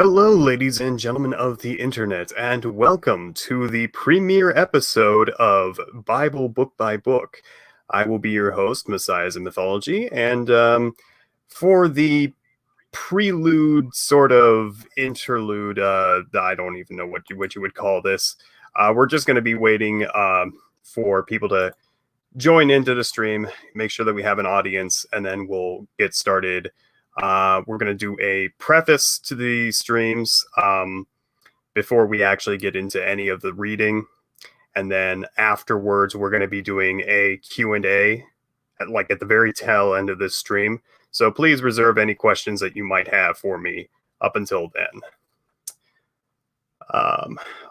Hello, ladies and gentlemen of the internet, and welcome to the premiere episode of Bible Book by Book. I will be your host, Messiahs in Mythology, and for the prelude, sort of interlude, I don't even know what you would call this. We're just going to be waiting for people to join into the stream, make sure that we have an audience, and then we'll get started. We're going to do a preface to the streams before we actually get into any of the reading. And then afterwards, we're going to be doing a Q&A at the very tail end of this stream. So please reserve any questions that you might have for me up until then.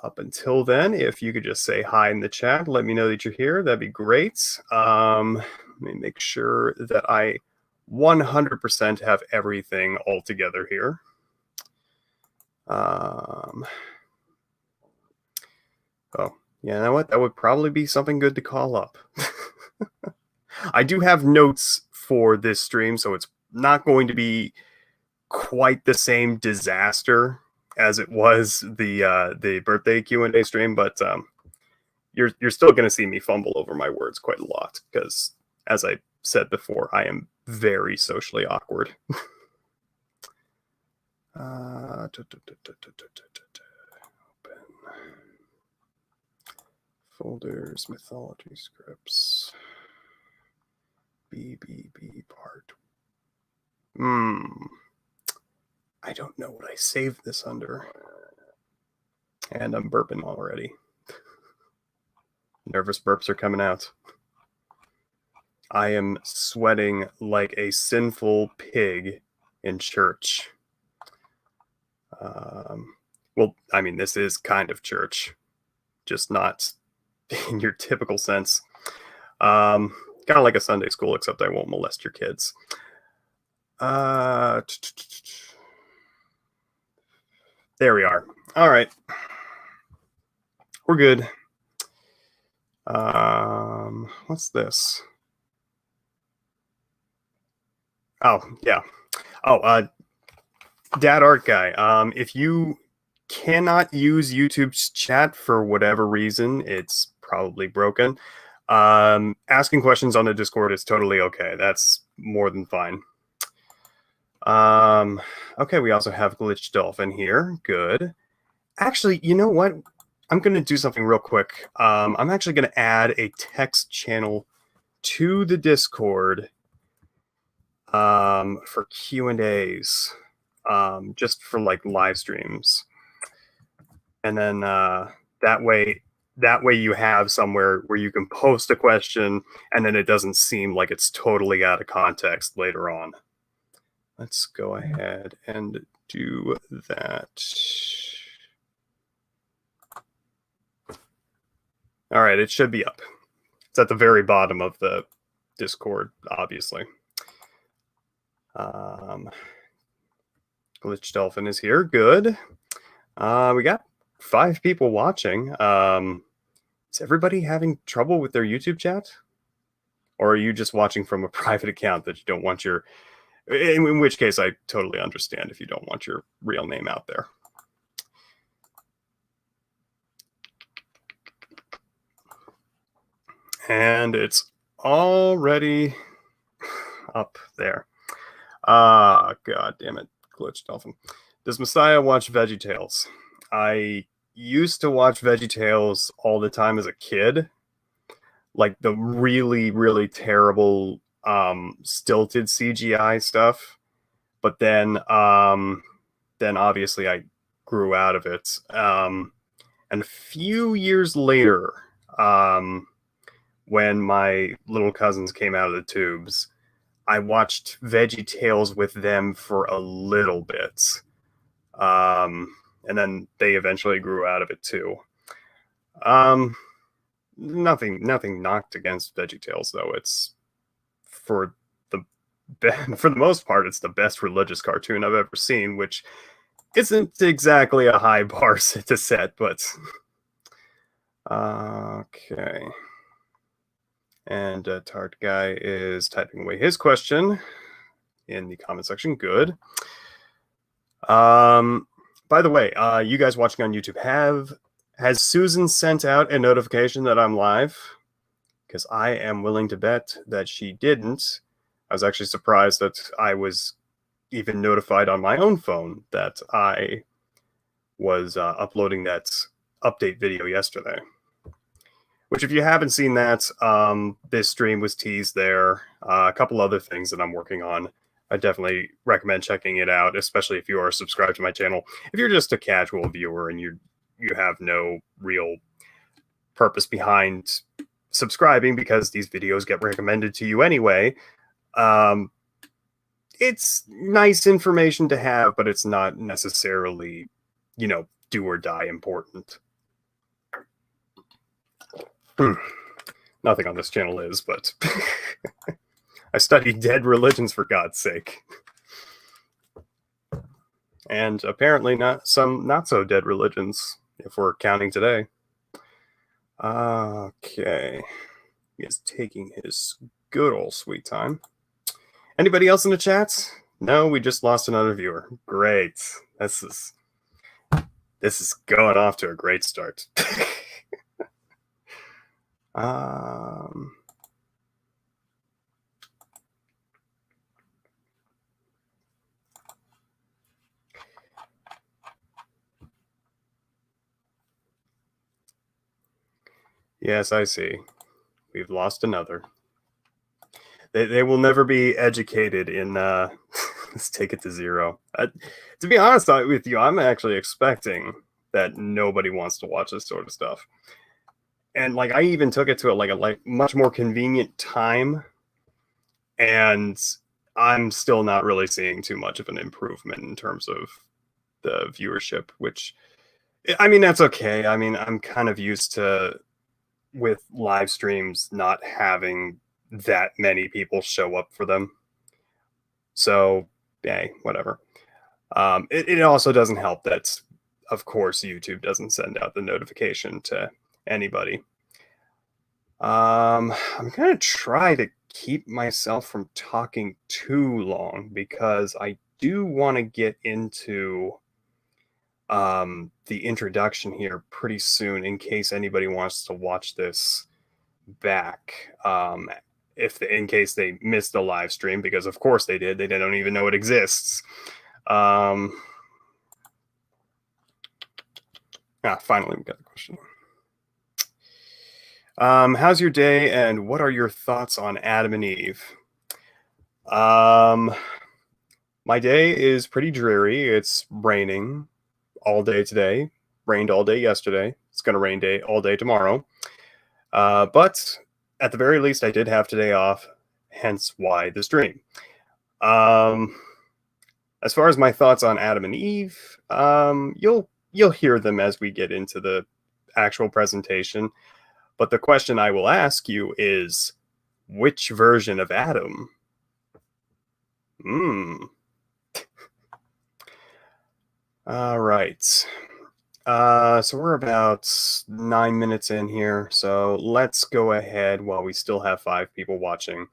Up until then, if you could just say hi in the chat, let me know that you're here. That'd be great. Let me make sure that I 100% have everything all together here. Oh, yeah, you know what? That would probably be something good to call up. I do have notes for this stream, so it's not going to be quite the same disaster as it was the birthday Q&A stream, but you're still going to see me fumble over my words quite a lot because, as I said before, I am very socially awkward. Open folders, mythology scripts, BBB part. I don't know what I saved this under, and I'm burping already. Nervous burps are coming out. I am sweating like a sinful pig in church. Well, I mean, this is kind of church, just not in your typical sense. Kind of like a Sunday school, except I won't molest your kids. There we are. All right. We're good. What's this? Oh, yeah. Oh, Dad Art Guy. If you cannot use YouTube's chat for whatever reason, it's probably broken. Asking questions on the Discord is totally okay. That's more than fine. Okay, we also have Glitch Dolphin here. Good. Actually, you know what? I'm going to do something real quick. I'm actually going to add a text channel to the Discord for Q&As, just for like live streams. And then that way you have somewhere where you can post a question and then it doesn't seem like it's totally out of context later on. Let's go ahead and do that. All right, it should be up. It's at the very bottom of the Discord, obviously. Glitch Dolphin is here. Good. We got 5 people watching. Is everybody having trouble with their YouTube chat? Or are you just watching from a private account that you don't want your... In which case, I totally understand if you don't want your real name out there. And it's already up there. God damn it, Glitch Dolphin. Does Messiah watch VeggieTales? I used to watch VeggieTales all the time as a kid. Like the really, really terrible stilted CGI stuff. But then obviously I grew out of it. And a few years later, when my little cousins came out of the tubes, I watched VeggieTales with them for a little bit. And then they eventually grew out of it too. Nothing knocked against VeggieTales, though. It's for the most part, it's the best religious cartoon I've ever seen, which isn't exactly a high bar to set, but okay. And Tart Guy is typing away his question in the comment section. Good. By the way, you guys watching on YouTube, has Susan sent out a notification that I'm live? Because I am willing to bet that she didn't. I was actually surprised that I was even notified on my own phone that I was uploading that update video yesterday. Which, if you haven't seen that, this stream was teased there. A couple other things that I'm working on. I definitely recommend checking it out, especially if you are subscribed to my channel. If you're just a casual viewer and you have no real purpose behind subscribing because these videos get recommended to you anyway, it's nice information to have, but it's not necessarily, do or die important. Nothing on this channel is, but I study dead religions, for God's sake. And apparently some not so dead religions, if we're counting today. Okay. He is taking his good old sweet time. Anybody else in the chat? No, we just lost another viewer. Great. This is going off to a great start. Yes, I see. We've lost another. They will never be educated in let's take it to 0. To be honest with you, I'm actually expecting that nobody wants to watch this sort of stuff. And like, I even took it to a much more convenient time, and I'm still not really seeing too much of an improvement in terms of the viewership, which, I mean, that's okay. I mean, I'm kind of used to, with live streams, not having that many people show up for them. So, hey, whatever. It also doesn't help that, of course, YouTube doesn't send out the notification to anybody. I'm going to try to keep myself from talking too long, because I do want to get into the introduction here pretty soon, in case anybody wants to watch this back, in case they missed the live stream, because of course they did. They don't even know it exists. Finally we got the question. How's your day, and what are your thoughts on Adam and Eve? My day is pretty dreary. It's raining all day today. Rained all day yesterday. It's going to rain all day tomorrow. But at the very least, I did have today off, hence why the stream. As far as my thoughts on Adam and Eve, you'll hear them as we get into the actual presentation. But the question I will ask you is, which version of Adam? All right. So we're about 9 minutes in here. So let's go ahead while we still have 5 people watching.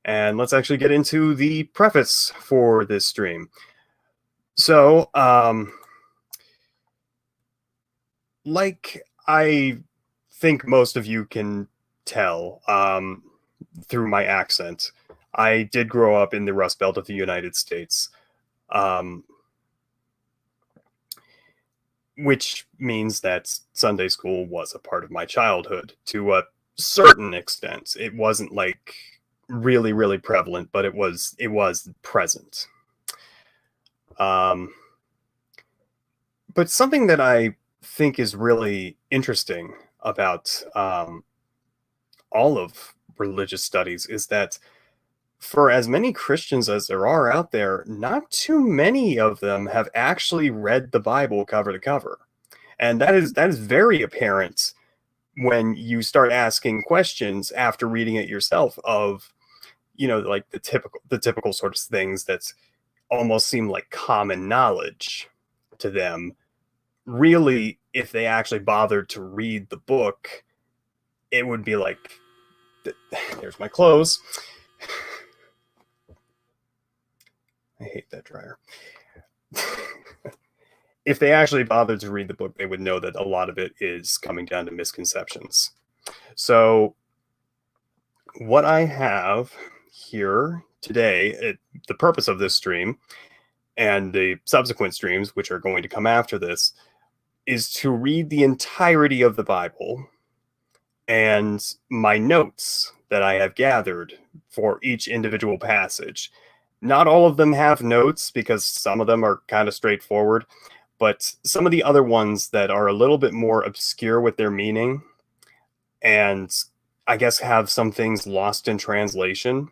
And let's actually get into the preface for this stream. So, like I think most of you can tell through my accent, I did grow up in the Rust Belt of the United States, which means that Sunday school was a part of my childhood to a certain extent. It wasn't like really, really prevalent, but it was present. But something that I think is really interesting about all of religious studies is that for as many Christians as there are out there, not too many of them have actually read the Bible cover to cover. And that is very apparent when you start asking questions after reading it yourself of, like the typical sort of things that almost seem like common knowledge to them. Really, if they actually bothered to read the book, it would be like, there's my clothes. I hate that dryer. if they actually bothered to read the book, they would know that a lot of it is coming down to misconceptions. So what I have here today, the purpose of this stream and the subsequent streams, which are going to come after this, is to read the entirety of the Bible and my notes that I have gathered for each individual passage. Not all of them have notes because some of them are kind of straightforward, but some of the other ones that are a little bit more obscure with their meaning and I guess have some things lost in translation.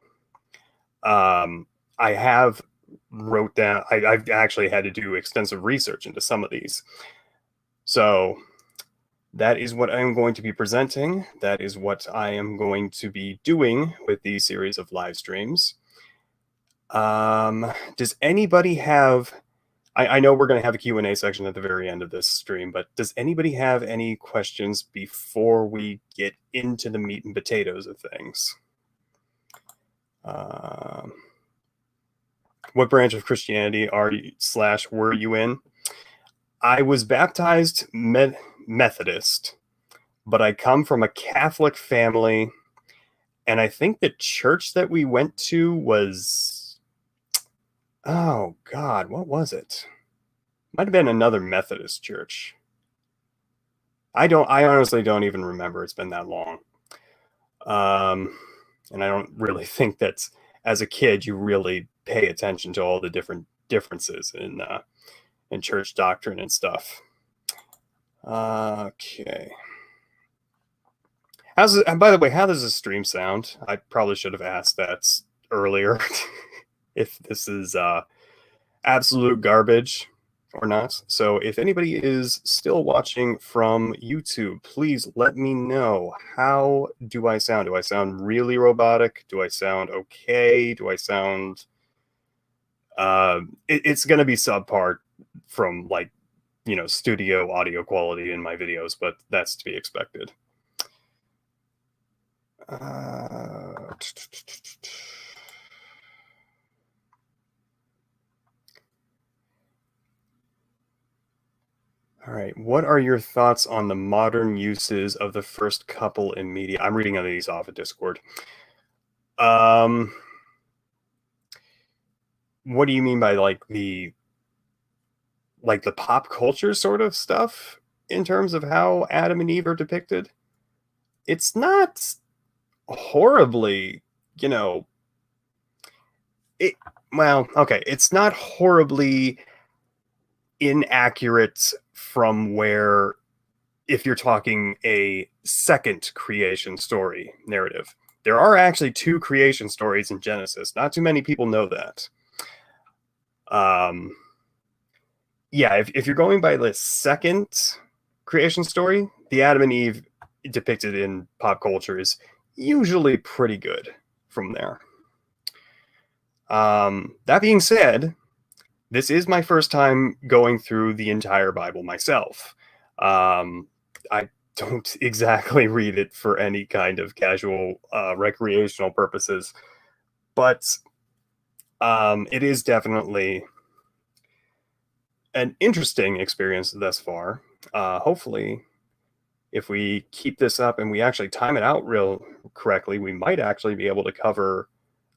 I have wrote down, I've actually had to do extensive research into some of these. So that is what I'm going to be presenting. That is what I am going to be doing with these series of live streams. Does anybody have, I know we're going to have a Q&A section at the very end of this stream, but does anybody have any questions before we get into the meat and potatoes of things? What branch of Christianity are you / were you in? I was baptized Methodist, but I come from a Catholic family, and I think the church that we went to was, oh God, what was it? Might have been another Methodist church. I honestly don't even remember. It's been that long. And I don't really think that as a kid you really pay attention to all the different differences in church doctrine and stuff. Okay. And by the way, how does the stream sound? I probably should have asked that earlier. If this is absolute garbage or not. So if anybody is still watching from YouTube, please let me know. How do I sound? Do I sound really robotic? Do I sound okay? Do I sound... it's going to be subpar from, like, you know, studio audio quality in my videos, but that's to be expected. All right. What are your thoughts on the modern uses of the first couple in media? I'm reading other these off of Discord. What do you mean by like the pop culture sort of stuff in terms of how Adam and Eve are depicted? It's not horribly, you know, it's not horribly inaccurate from where, if you're talking a second creation story narrative. There are actually 2 creation stories in Genesis. Not too many people know that. Yeah, if you're going by the second creation story, the Adam and Eve depicted in pop culture is usually pretty good from there. That being said, this is my first time going through the entire Bible myself. I don't exactly read it for any kind of casual recreational purposes, but it is definitely an interesting experience thus far. Hopefully, if we keep this up and we actually time it out real correctly, we might actually be able to cover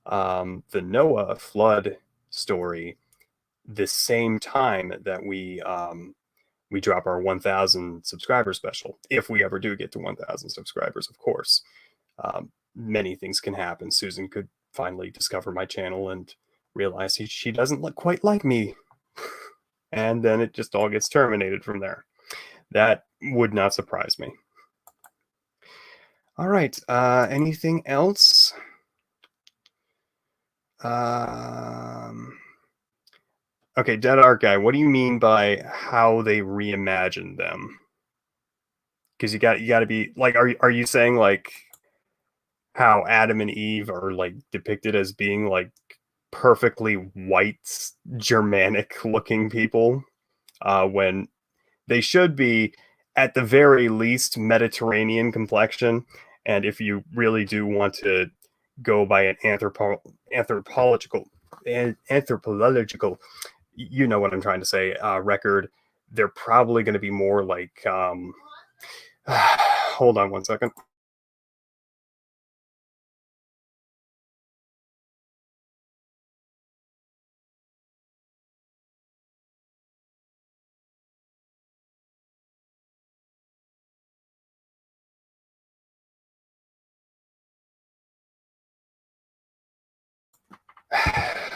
the Noah flood story the same time that we drop our 1,000 subscriber special, if we ever do get to 1,000 subscribers, of course. Many things can happen. Susan could finally discover my channel and realize she doesn't quite like me. And then it just all gets terminated from there. That would not surprise me. All right. Anything else? Okay, Dead Art Guy, what do you mean by how they reimagined them? Because you got to be like, are you saying like how Adam and Eve are like depicted as being like perfectly white Germanic looking people when they should be at the very least Mediterranean complexion? And if you really do want to go by an anthropological, you know what I'm trying to say, record, they're probably going to be more like hold on one second.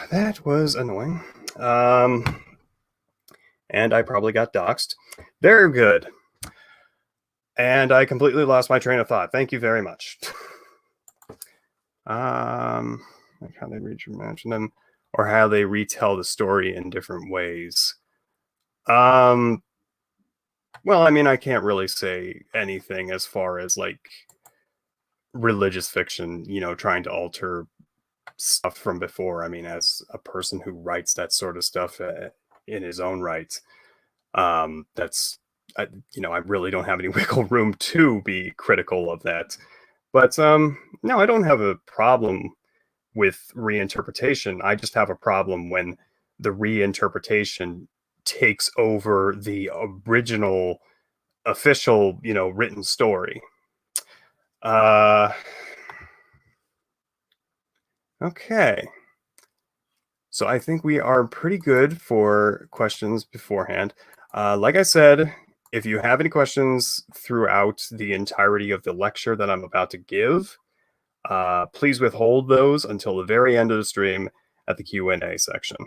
That was annoying. And I probably got doxxed. Very good. And I completely lost my train of thought. Thank you very much. Like how they mention them, or how they retell the story in different ways. Well, I mean, I can't really say anything as far as like religious fiction, trying to alter stuff from before. I mean, as a person who writes that sort of stuff in his own right, that's I really don't have any wiggle room to be critical of that. But no, I don't have a problem with reinterpretation. I just have a problem when the reinterpretation takes over the original official, written story. Okay. So I think we are pretty good for questions beforehand. Like I said, if you have any questions throughout the entirety of the lecture that I'm about to give, please withhold those until the very end of the stream at the Q&A section.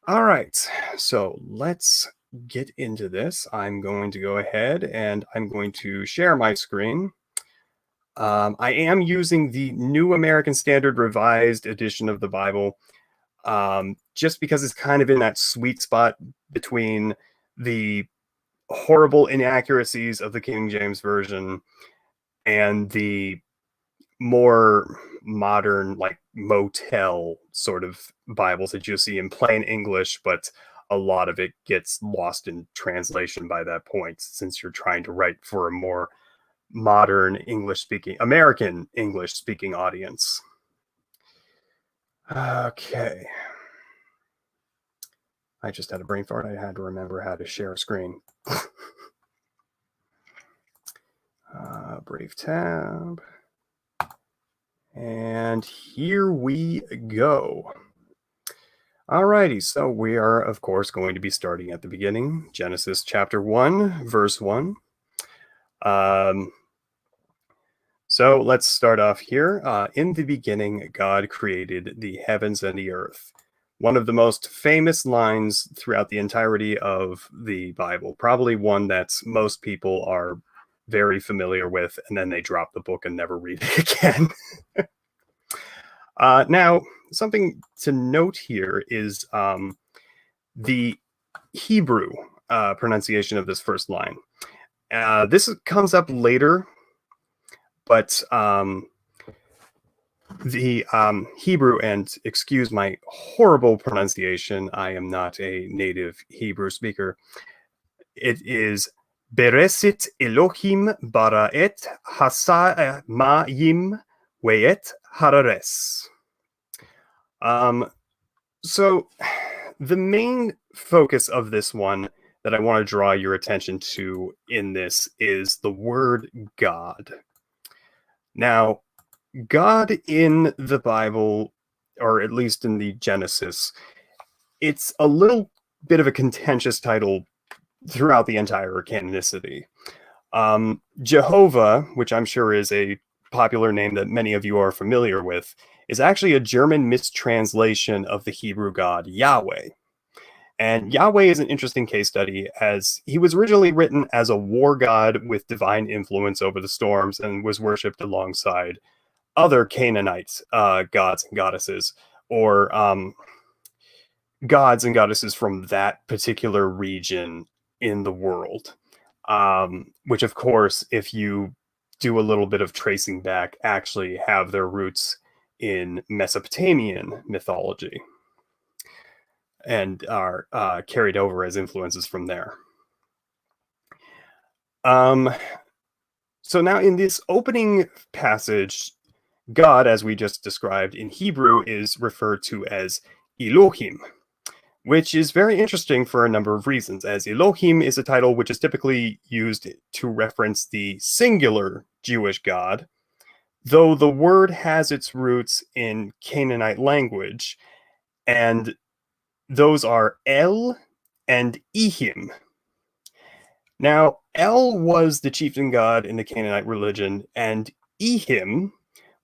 All right, so let's get into this. I'm going to go ahead and I'm going to share my screen. I am using the New American Standard Revised edition of the Bible, just because it's kind of in that sweet spot between the horrible inaccuracies of the King James Version and the more modern, like motel sort of Bibles that you see in plain English, but a lot of it gets lost in translation by that point, since you're trying to write for a more modern American English speaking audience. Okay. I just had a brain fart. I had to remember how to share a screen. Brave tab. And here we go. Alrighty, so we are, of course, going to be starting at the beginning. Genesis chapter 1, verse 1. So let's start off here. In the beginning, God created the heavens and the earth. One of the most famous lines throughout the entirety of the Bible, probably one that most people are very familiar with, and then they drop the book and never read it again. Now, something to note here is the Hebrew pronunciation of this first line. This comes up later, but the Hebrew, and excuse my horrible pronunciation, I am not a native Hebrew speaker. It is Beresit Elohim baraet hasamayim weet harares. So the main focus of this one that I want to draw your attention to in this is the word God. Now, God in the Bible, or at least in the Genesis, it's a little bit of a contentious title throughout the entire canonicity. Jehovah, which I'm sure is a popular name that many of you are familiar with, is actually a German mistranslation of the Hebrew god Yahweh. And Yahweh is an interesting case study, as he was originally written as a war god with divine influence over the storms and was worshipped alongside other Canaanite gods and goddesses, or gods and goddesses from that particular region in the world. Which, of course, if you do a little bit of tracing back, actually have their roots in Mesopotamian mythology and are carried over as influences from there. So now in this opening passage, God, as we just described in Hebrew, is referred to as Elohim. which is very interesting for a number of reasons, as Elohim is a title which is typically used to reference the singular Jewish God, though the word has its roots in Canaanite language, and those are El and Ehim. Now, El was the chieftain god in the Canaanite religion, and Ehim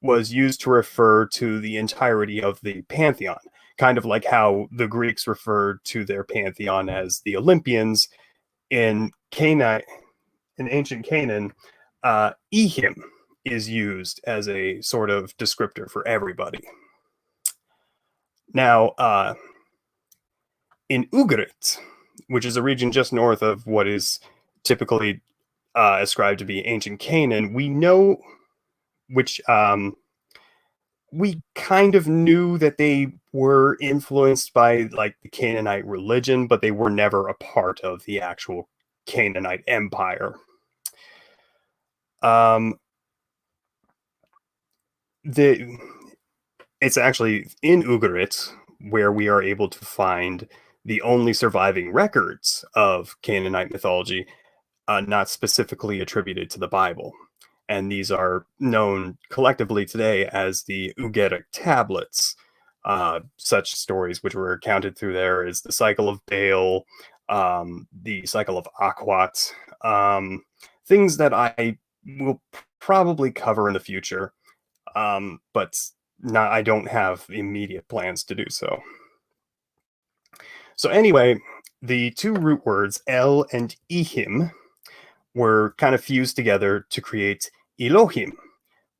was used to refer to the entirety of the pantheon, kind of like how the Greeks referred to their pantheon as the Olympians. In Canaan, in ancient Canaan, Ehim is used as a sort of descriptor for everybody. Now, in Ugarit, which is a region just north of what is typically ascribed to be ancient Canaan, we know which we kind of knew that they were influenced by like the Canaanite religion, but they were never a part of the actual Canaanite empire. It's actually in Ugarit where we are able to find the only surviving records of Canaanite mythology, not specifically attributed to the Bible. And these are known collectively today as the Ugaritic tablets. Such stories which were accounted through there is the cycle of Baal, the cycle of Akhwat, things that I will probably cover in the future, but I don't have immediate plans to do so. So anyway, the two root words, El and Ehim, were kind of fused together to create Elohim,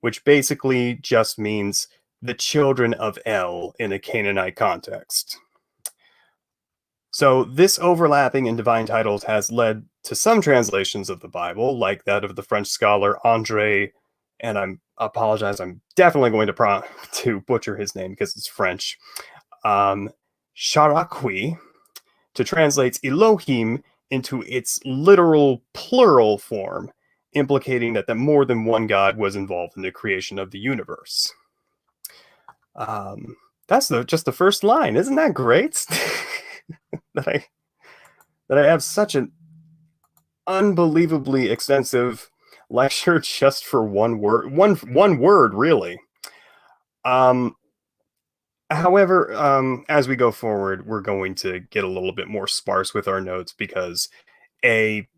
which basically just means the children of El in a Canaanite context. So this overlapping in divine titles has led to some translations of the Bible, like that of the French scholar André, and I apologize, I'm definitely going to butcher his name because it's French, Charaqui, to translate Elohim into its literal plural form, implicating that more than one God was involved in the creation of the universe. That's just the first line. Isn't that great? that I have such an unbelievably extensive lecture just for one word, really. However, as we go forward, we're going to get a little bit more sparse with our notes because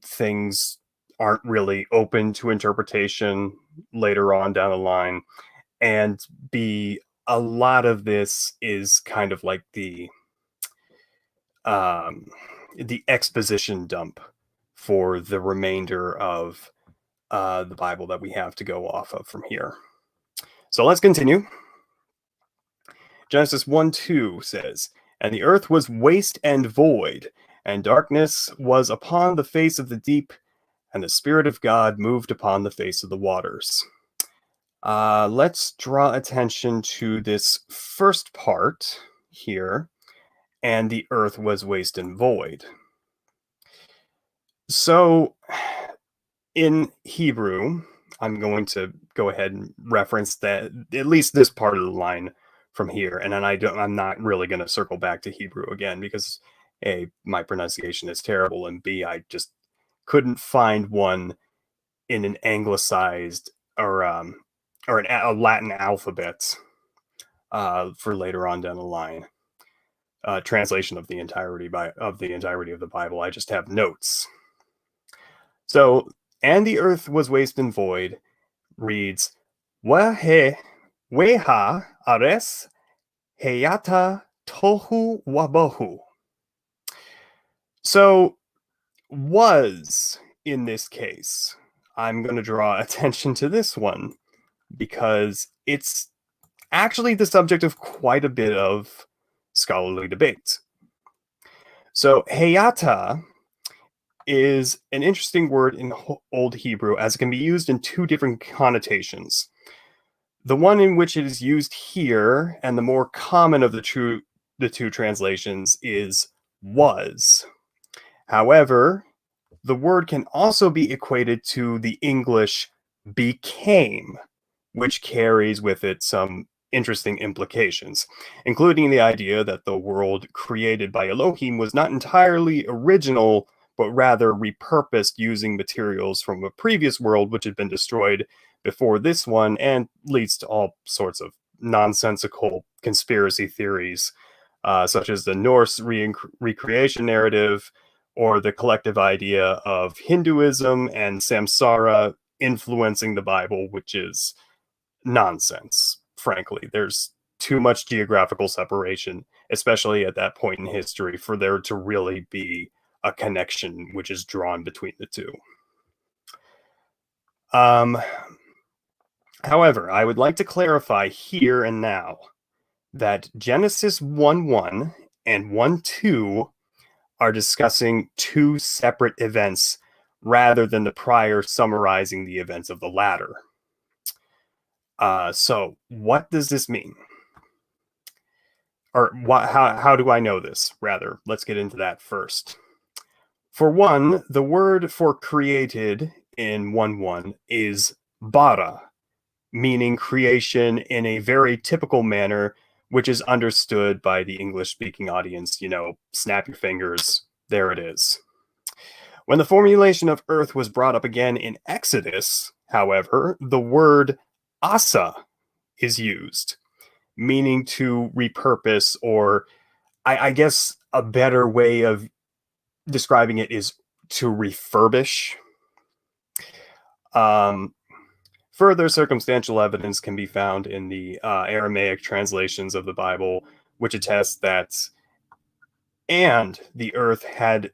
things aren't really open to interpretation later on down the line, and B, a lot of this is kind of like the exposition dump for the remainder of the Bible that we have to go off of from here. So let's continue. Genesis 1:2 says, "And the earth was waste and void, and darkness was upon the face of the deep, and the Spirit of God moved upon the face of the waters." Let's draw attention to this first part here, and the earth was waste and void. So in Hebrew, I'm going to go ahead and reference that, at least this part of the line from here, and then I'm not really going to circle back to Hebrew again because A, my pronunciation is terrible, and B, I just couldn't find one in an anglicized or a Latin alphabet for later on down the line. Translation of the entirety of the Bible. I just have notes. So, "And the earth was waste and void," reads, Weha ares heyata tohu wabohu. So, was, in this case, I'm going to draw attention to this one because it's actually the subject of quite a bit of scholarly debate. So, heyata is an interesting word in Old Hebrew as it can be used in two different connotations. The one in which it is used here, and the more common of the two translations, is was. However, the word can also be equated to the English became, which carries with it some interesting implications, including the idea that the world created by Elohim was not entirely original, but rather repurposed using materials from a previous world which had been destroyed before this one, and leads to all sorts of nonsensical conspiracy theories, such as the Norse recreation narrative, or the collective idea of Hinduism and samsara influencing the Bible, which is nonsense, frankly. There's too much geographical separation, especially at that point in history, for there to really be a connection which is drawn between the two. However, I would like to clarify here and now that Genesis 1:1 and 1:2 are discussing two separate events rather than the prior summarizing the events of the latter. So what does this mean? Or how do I know this? Rather, let's get into that first. For one, the word for created in 1:1 is bara, meaning creation in a very typical manner, which is understood by the English-speaking audience. Snap your fingers, there it is. When the formulation of Earth was brought up again in Exodus, however, the word asa is used, meaning to repurpose, or I guess a better way of describing it is to refurbish. Further circumstantial evidence can be found in the Aramaic translations of the Bible, which attest that the earth had,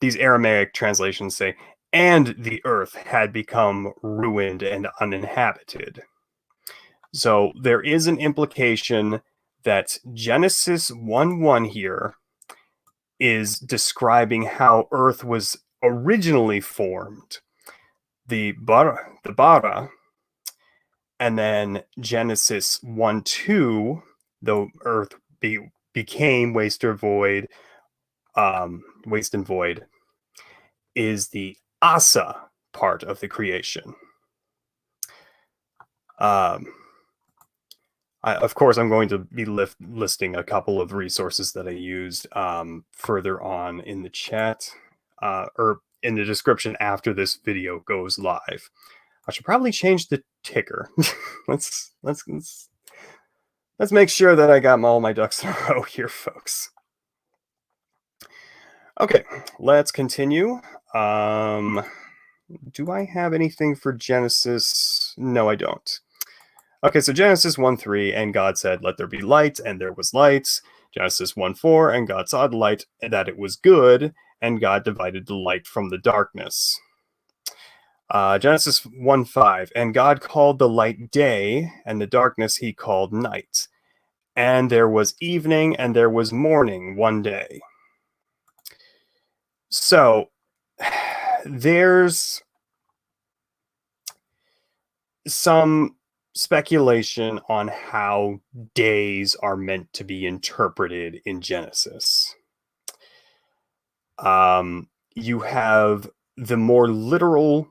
these Aramaic translations say, and the earth had become ruined and uninhabited. So there is an implication that Genesis 1:1 here is describing how Earth was originally formed, the bara, and then Genesis 1:2, the Earth became waste and void, is the asa part of the creation. Of course, I'm going to be listing a couple of resources that I used further on in the chat, or in the description after this video goes live. I should probably change the ticker. let's make sure that I got all my ducks in a row here, folks. Okay, let's continue. Do I have anything for Genesis? No, I don't. Okay, so Genesis 1:3, and God said, "Let there be light," and there was light. Genesis 1:4, and God saw the light, and that it was good, and God divided the light from the darkness. Genesis 1:5, and God called the light day, and the darkness he called night. And there was evening, and there was morning one day. So, there's some speculation on how days are meant to be interpreted in Genesis. You have the more literal,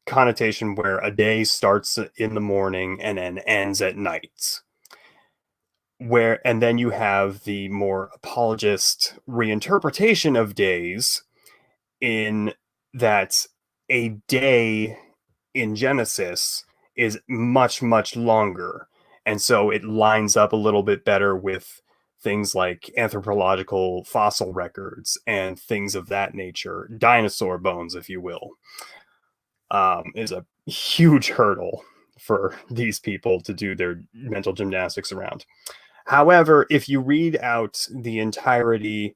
connotation where a day starts in the morning and then ends at night. And then you have the more apologist reinterpretation of days, in that a day in Genesis is much, much longer. And so it lines up a little bit better with things like anthropological fossil records and things of that nature. Dinosaur bones, if you will, is a huge hurdle for these people to do their mental gymnastics around. However, if you read out the entirety,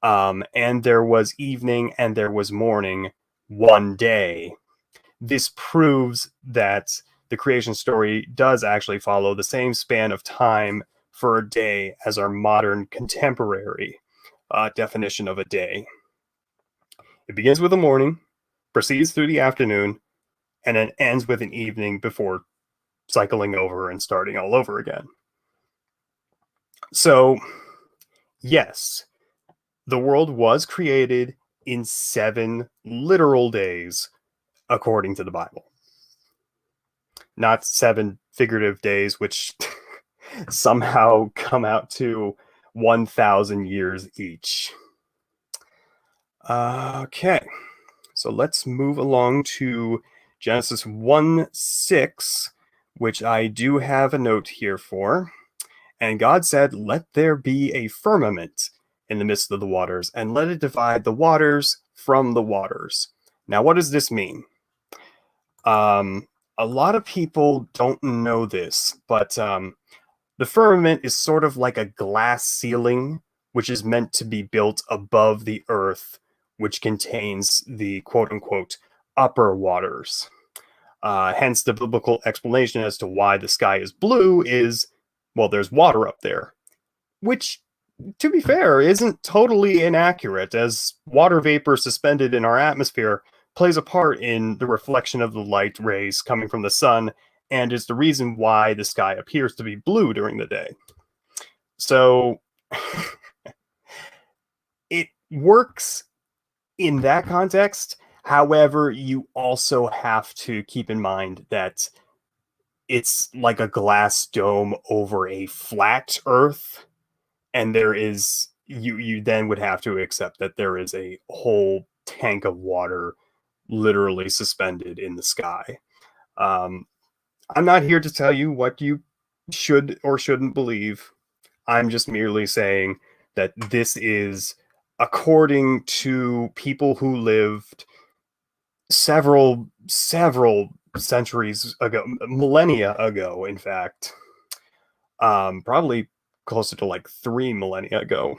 and there was evening and there was morning one day, this proves that the creation story does actually follow the same span of time for a day as our modern contemporary definition of a day. It begins with a morning, proceeds through the afternoon, and then ends with an evening before cycling over and starting all over again. So, yes, the world was created in 7 literal days, according to the Bible. not 7 figurative days, which somehow come out to 1,000 years each. Okay, so let's move along to Genesis 1:6, which I do have a note here for. And God said, "Let there be a firmament in the midst of the waters, and let it divide the waters from the waters." Now, what does this mean? A lot of people don't know this, but the firmament is sort of like a glass ceiling, which is meant to be built above the earth, which contains the quote unquote upper waters. Hence, the biblical explanation as to why the sky is blue is, well, there's water up there, which, to be fair, isn't totally inaccurate, as water vapor suspended in our atmosphere plays a part in the reflection of the light rays coming from the sun and is the reason why the sky appears to be blue during the day. So it works in that context. However, you also have to keep in mind that it's like a glass dome over a flat earth, and there is you then would have to accept that there is a whole tank of water literally suspended in the sky. I'm not here to tell you what you should or shouldn't believe. I'm just merely saying that this is according to people who lived several centuries ago, millennia ago, in fact. Probably closer to like 3 millennia ago.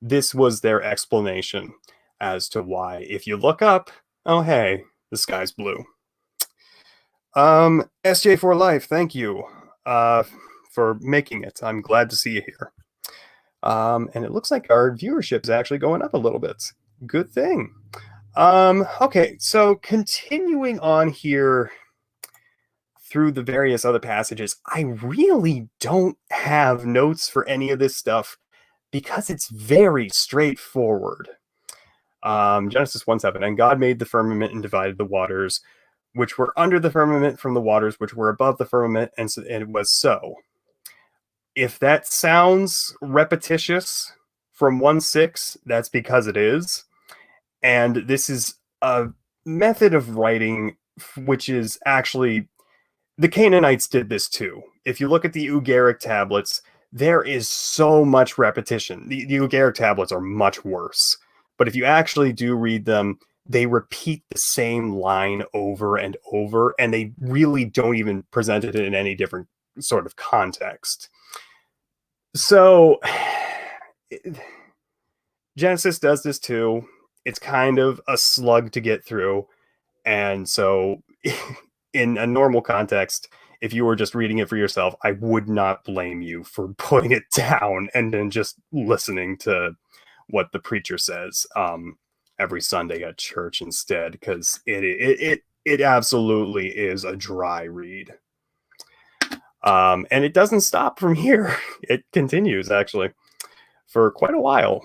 This was their explanation as to why, if you look up, oh hey, the sky's blue. SJ4 Life, thank you for making it. I'm glad to see you here. And it looks like our viewership is actually going up a little bit. Good thing. Okay, so continuing on here through the various other passages, I really don't have notes for any of this stuff because it's very straightforward. Genesis 1:7, and God made the firmament and divided the waters which were under the firmament from the waters which were above the firmament, and it was so. If that sounds repetitious from 1:6, that's because it is. And this is a method of writing which is actually, the Canaanites did this too. If you look at the Ugaritic tablets, there is so much repetition. The Ugaritic tablets are much worse. But if you actually do read them, they repeat the same line over and over, and they really don't even present it in any different sort of context. So Genesis does this too. It's kind of a slug to get through. And so in a normal context, if you were just reading it for yourself, I would not blame you for putting it down and then just listening to what the preacher says every Sunday at church instead, because it absolutely is a dry read. And it doesn't stop from here. It continues, actually, for quite a while.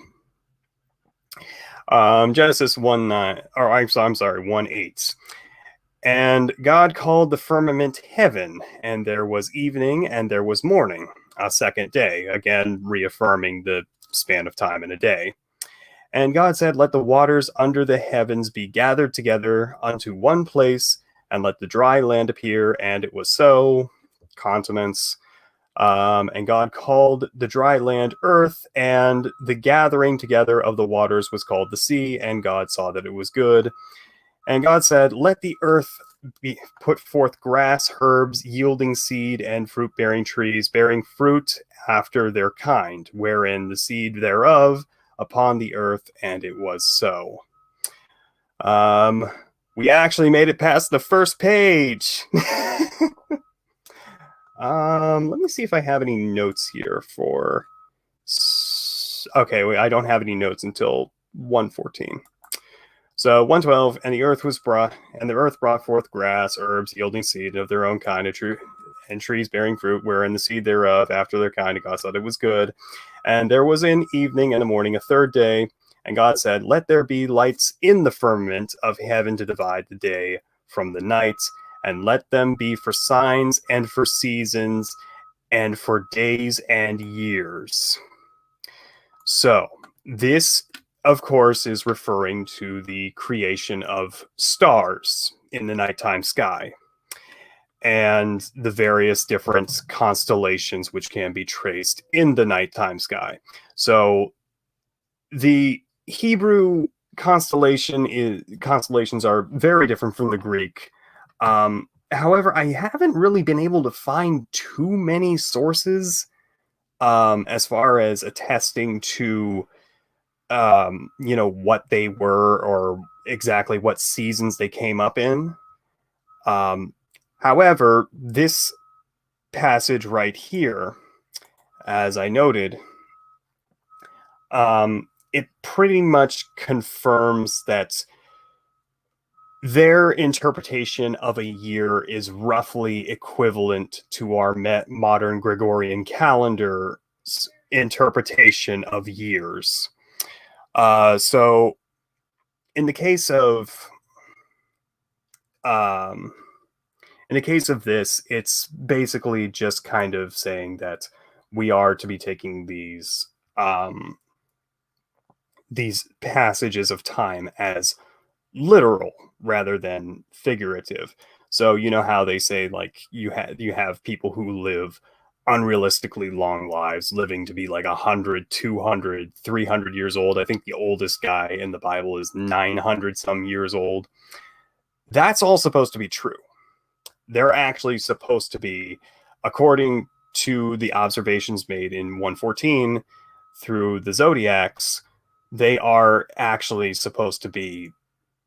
Genesis 1:9, or I'm sorry, 1:8. And God called the firmament heaven, and there was evening and there was morning, a second day, again reaffirming the span of time in a day. And God said, "Let the waters under the heavens be gathered together unto one place, and let the dry land appear." And it was so. Continents. And God called the dry land earth, and the gathering together of the waters was called the sea, and God saw that it was good. And God said, "Let the earth put forth grass, herbs, yielding seed, and fruit-bearing trees, bearing fruit after their kind, wherein the seed thereof upon the earth," and it was so. We actually made it past the first page. Let me see if I have any notes here for... Okay, wait, I don't have any notes until 1:14. So 1:12, and the earth brought forth grass, herbs, yielding seed of their own kind, and trees bearing fruit, wherein the seed thereof after their kind, and God saw it was good. And there was an evening and a morning, a third day, and God said, "Let there be lights in the firmament of heaven to divide the day from the night, and let them be for signs and for seasons and for days and years. So, this, of course, is referring to the creation of stars in the nighttime sky and the various different constellations which can be traced in the nighttime sky. So, the Hebrew constellations are very different from the Greek. However, I haven't really been able to find too many sources as far as attesting to what they were or exactly what seasons they came up in. However, this passage right here, as I noted, it pretty much confirms that their interpretation of a year is roughly equivalent to our modern Gregorian calendar's interpretation of years. So, in the case of this, it's basically just kind of saying that we are to be taking these passages of time as literal rather than figurative. So you know how they say, like, you have people who live unrealistically long lives, living to be like 100, 200, 300 years old. I think the oldest guy in the Bible is 900 some years old. That's all supposed to be true. They're actually supposed to be, according to the observations made in 114 through the zodiacs, they are actually supposed to be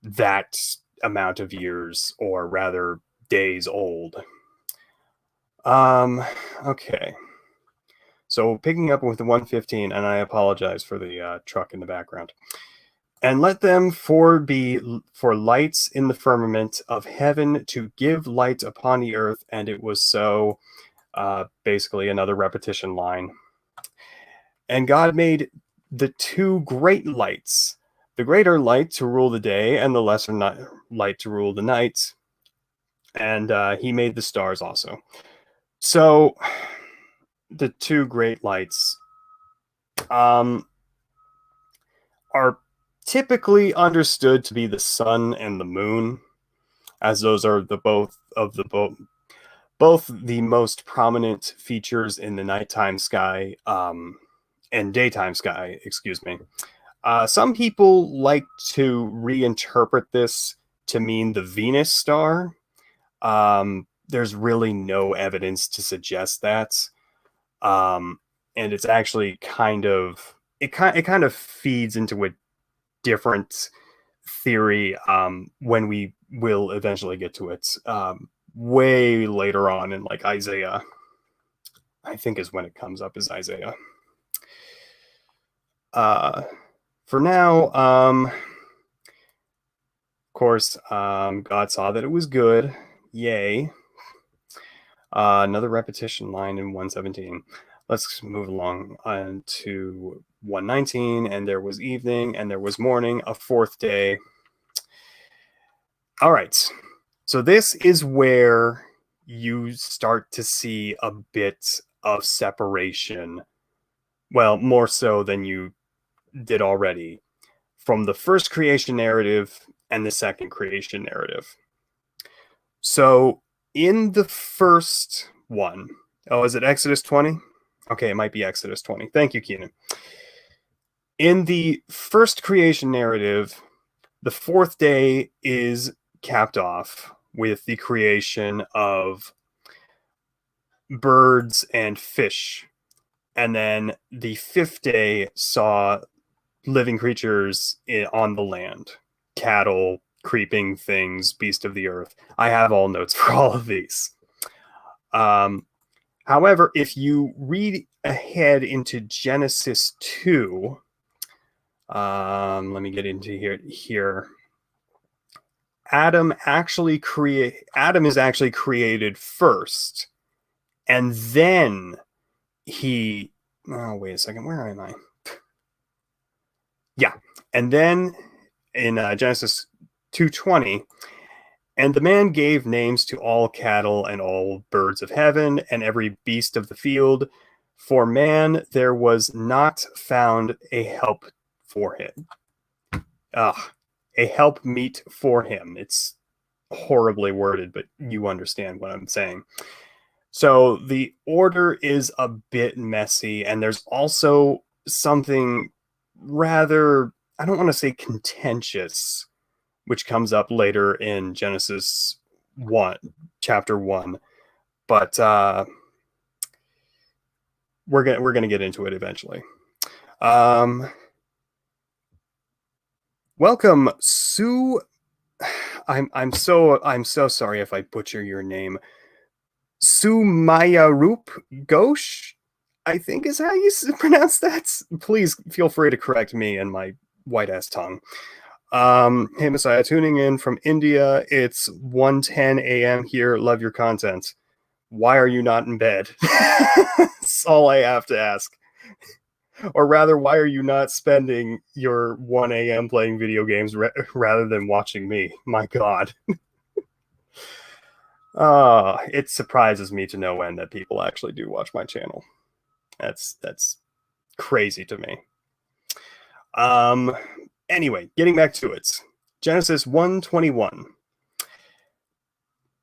that amount of years, or rather days old. Okay. So picking up with the 115, and I apologize for the truck in the background. And let them be for lights in the firmament of heaven to give light upon the earth. And it was so. Basically another repetition line. And God made the two great lights, the greater light to rule the day and the lesser light to rule the night. And he made the stars also. So the two great lights are typically understood to be the sun and the moon, as those are both the most prominent features in the nighttime sky and daytime sky, excuse me. Some people like to reinterpret this to mean the Venus star. There's really no evidence to suggest that. And it's actually kind of feeds into a different theory when we will eventually get to it way later on in, like, Isaiah. I think is when it comes up, is Isaiah. For now, of course, God saw that it was good. Yay. Another repetition line in 117. Let's move along on to 119. And there was evening, and there was morning, a fourth day. All right. So this is where you start to see a bit of separation. Well, more so than you did already, from the first creation narrative and the second creation narrative. So in the first one, is it Exodus 20? Okay, it might be Exodus 20. Thank you, Keenan. In the first creation narrative, the fourth day is capped off with the creation of birds and fish. And then the fifth day saw living creatures on the land, cattle, creeping things, beast of the earth. I have all notes for all of these. However, if you read ahead into Genesis 2, let me get into here. Adam is actually created first, and then wait a second, where am I? Yeah, and then in Genesis 2:20, And the man gave names to all cattle and all birds of heaven and every beast of the field. For man there was not found a help for him. A help meet for him. It's horribly worded, but you understand what I'm saying. So the order is a bit messy, and there's also something rather, I don't want to say contentious, which comes up later in Genesis 1, chapter 1. But we're gonna get into it eventually. Welcome, Sue. I'm so sorry if I butcher your name. Sumayarup Ghosh, I think is how you pronounce that. Please feel free to correct me and my white ass tongue. Hey Messiah, tuning in from India. It's 1:10 a.m. here. Love your content. Why are you not in bed? That's all I have to ask. Or rather, why are you not spending your 1 a.m. playing video games rather than watching me? My God. It surprises me to no end that people actually do watch my channel. That's crazy to me. Anyway, getting back to it. Genesis 1:21.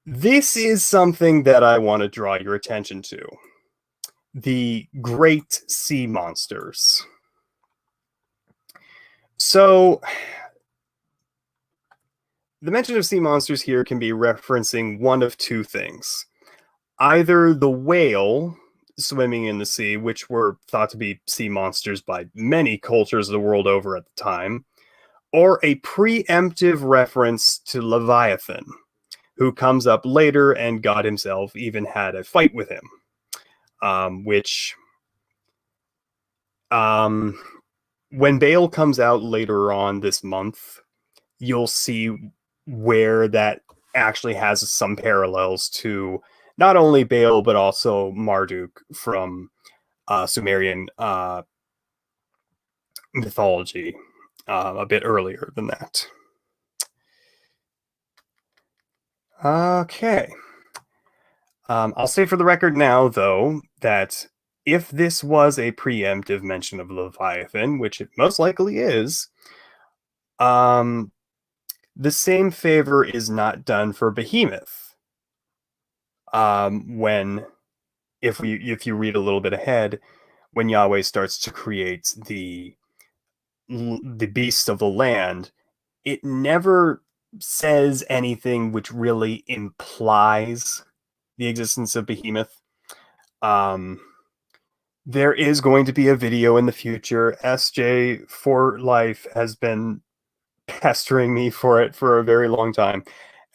This is something that I want to draw your attention to. The great sea monsters. So, the mention of sea monsters here can be referencing one of two things. Either the whale swimming in the sea, which were thought to be sea monsters by many cultures the world over at the time, or a preemptive reference to Leviathan, who comes up later, and God himself even had a fight with him, when Baal comes out later on this month, you'll see where that actually has some parallels to not only Baal, but also Marduk from Sumerian mythology a bit earlier than that. Okay. I'll say for the record now, though, that if this was a preemptive mention of Leviathan, which it most likely is, the same favor is not done for Behemoth. If you read a little bit ahead, when Yahweh starts to create the beasts of the land, it never says anything which really implies the existence of Behemoth. There is going to be a video in the future. SJ for Life has been pestering me for it for a very long time,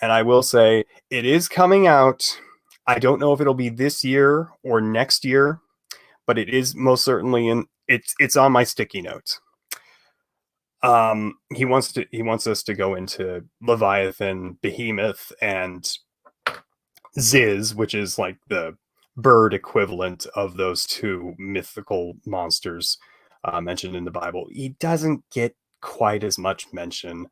and I will say it is coming out. I don't know if it'll be this year or next year, but it is most certainly it's on my sticky notes. He wants us to go into Leviathan, Behemoth, and Ziz, which is like the bird equivalent of those two mythical monsters mentioned in the Bible. He doesn't get quite as much mention,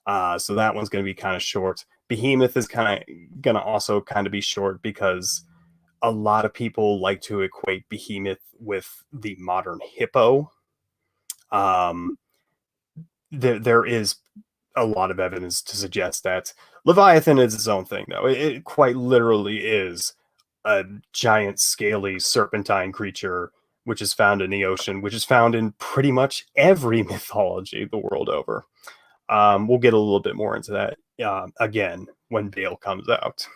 so that one's going to be kind of short. Behemoth is kind of going to also kind of be short because a lot of people like to equate Behemoth with the modern hippo. There is a lot of evidence to suggest that Leviathan is its own thing, though. It quite literally is a giant, scaly, serpentine creature which is found in the ocean, which is found in pretty much every mythology the world over. We'll get a little bit more into that again when Baal comes out.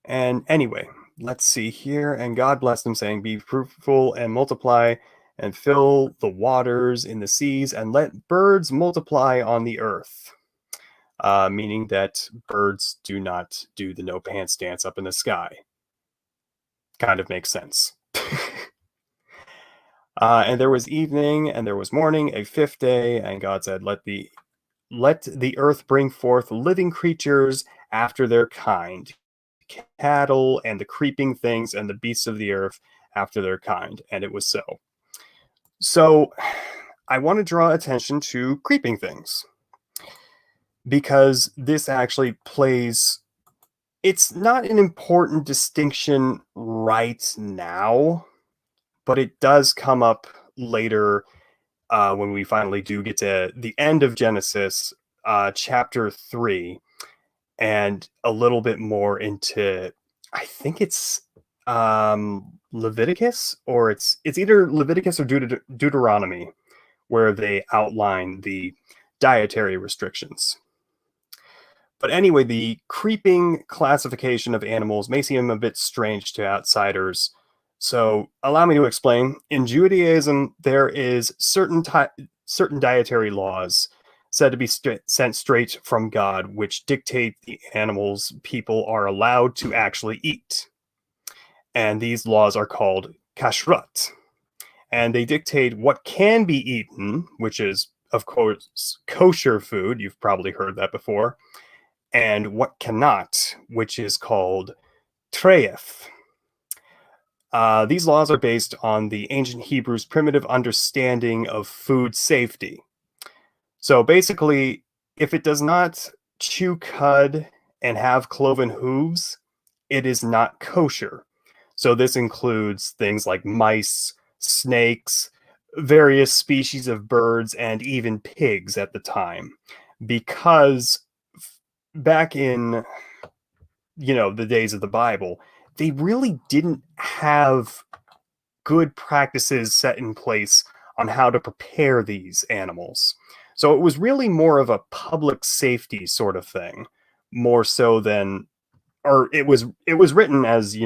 And anyway, let's see here. And God blessed them, saying, "Be fruitful and multiply, and fill the waters in the seas, and let birds multiply on the earth." Meaning that birds do not do the no pants dance up in the sky. Kind of makes sense. And there was evening, and there was morning, a fifth day, and God said, let the earth bring forth living creatures after their kind, cattle and the creeping things and the beasts of the earth after their kind. And it was so. So I want to draw attention to creeping things because this actually plays. It's not an important distinction right now, but it does come up later when we finally do get to the end of Genesis, chapter 3, and a little bit more into, I think it's Leviticus, or it's either Leviticus or Deuteronomy, where they outline the dietary restrictions. But anyway, the creeping classification of animals may seem a bit strange to outsiders. So allow me to explain. In Judaism, there is certain dietary laws said to be sent straight from God, which dictate the animals people are allowed to actually eat. And these laws are called kashrut. And they dictate what can be eaten, which is, of course, kosher food. You've probably heard that before. And what cannot, which is called treif. These laws are based on the ancient Hebrews' primitive understanding of food safety. So basically, if it does not chew cud and have cloven hooves, it is not kosher. So this includes things like mice, snakes, various species of birds, and even pigs at the time. Because back in, the days of the Bible, they really didn't have good practices set in place on how to prepare these animals. So it was really more of a public safety sort of thing, more so than, or it was written as,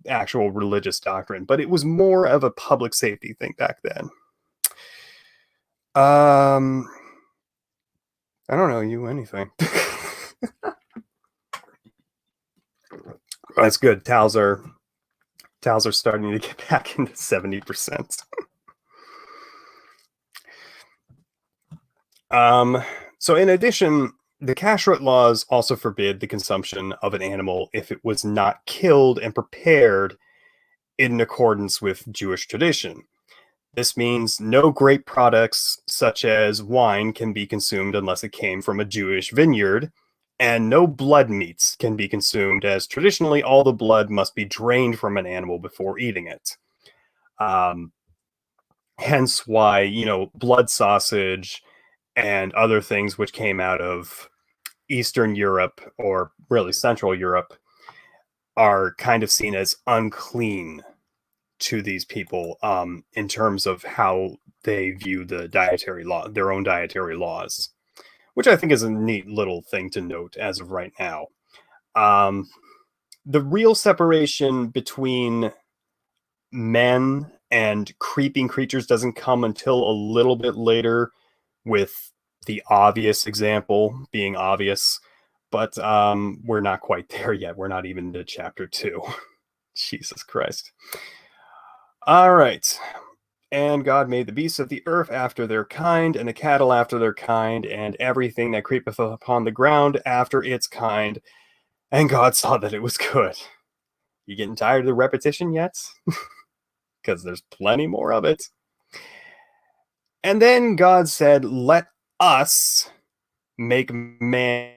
actual religious doctrine, but it was more of a public safety thing back then. I don't know you anything. That's good. Towels are starting to get back into 70%. So in addition, the kashrut laws also forbid the consumption of an animal if it was not killed and prepared in accordance with Jewish tradition. This means no grape products such as wine can be consumed unless it came from a Jewish vineyard, and no blood meats can be consumed, as traditionally all the blood must be drained from an animal before eating it. Hence why, blood sausage and other things which came out of Eastern Europe, or really Central Europe, are kind of seen as unclean to these people, in terms of how they view the dietary law, their own dietary laws, which I think is a neat little thing to note as of right now. The real separation between men and creeping creatures doesn't come until a little bit later, with the obvious example being obvious, but we're not quite there yet. We're not even to chapter 2. Jesus Christ. All right. And God made the beasts of the earth after their kind, and the cattle after their kind, and everything that creepeth upon the ground after its kind. And God saw that it was good. You getting tired of the repetition yet? Because there's plenty more of it. And then God said, let us make man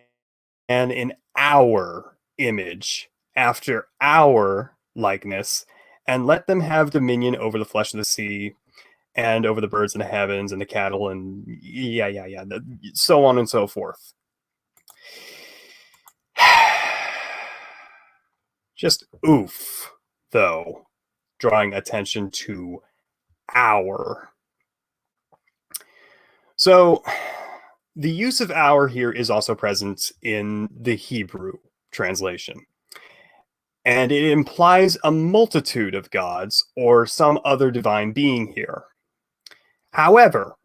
in our image, after our likeness, and let them have dominion over the flesh of the sea, and over the birds in the heavens, and the cattle, and so on and so forth. Just oof, though, drawing attention to our. So the use of our here is also present in the Hebrew translation, and it implies a multitude of gods or some other divine being here. However,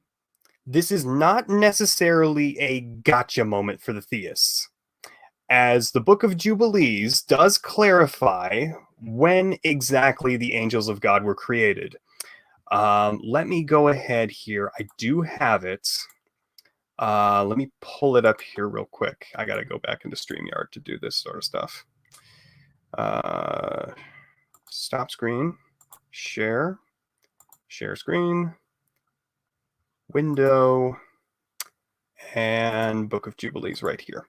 this is not necessarily a gotcha moment for the theists, as the Book of Jubilees does clarify when exactly the angels of God were created. Let me go ahead here. I do have it. Let me pull it up here real quick. I got to go back into StreamYard to do this sort of stuff. Stop screen, share screen. window, and Book of Jubilees right here.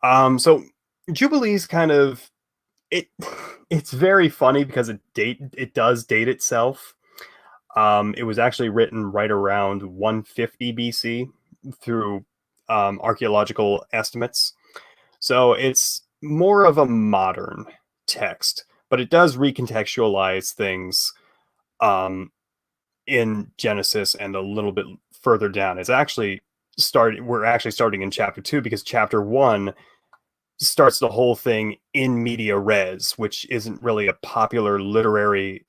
So Jubilees kind of it it's very funny because it does date itself. It was actually written right around 150 BC through archaeological estimates. So it's more of a modern text, but it does recontextualize things um, in Genesis and a little bit further down. We're actually starting in chapter 2 because chapter 1 starts the whole thing in media res, which isn't really a popular literary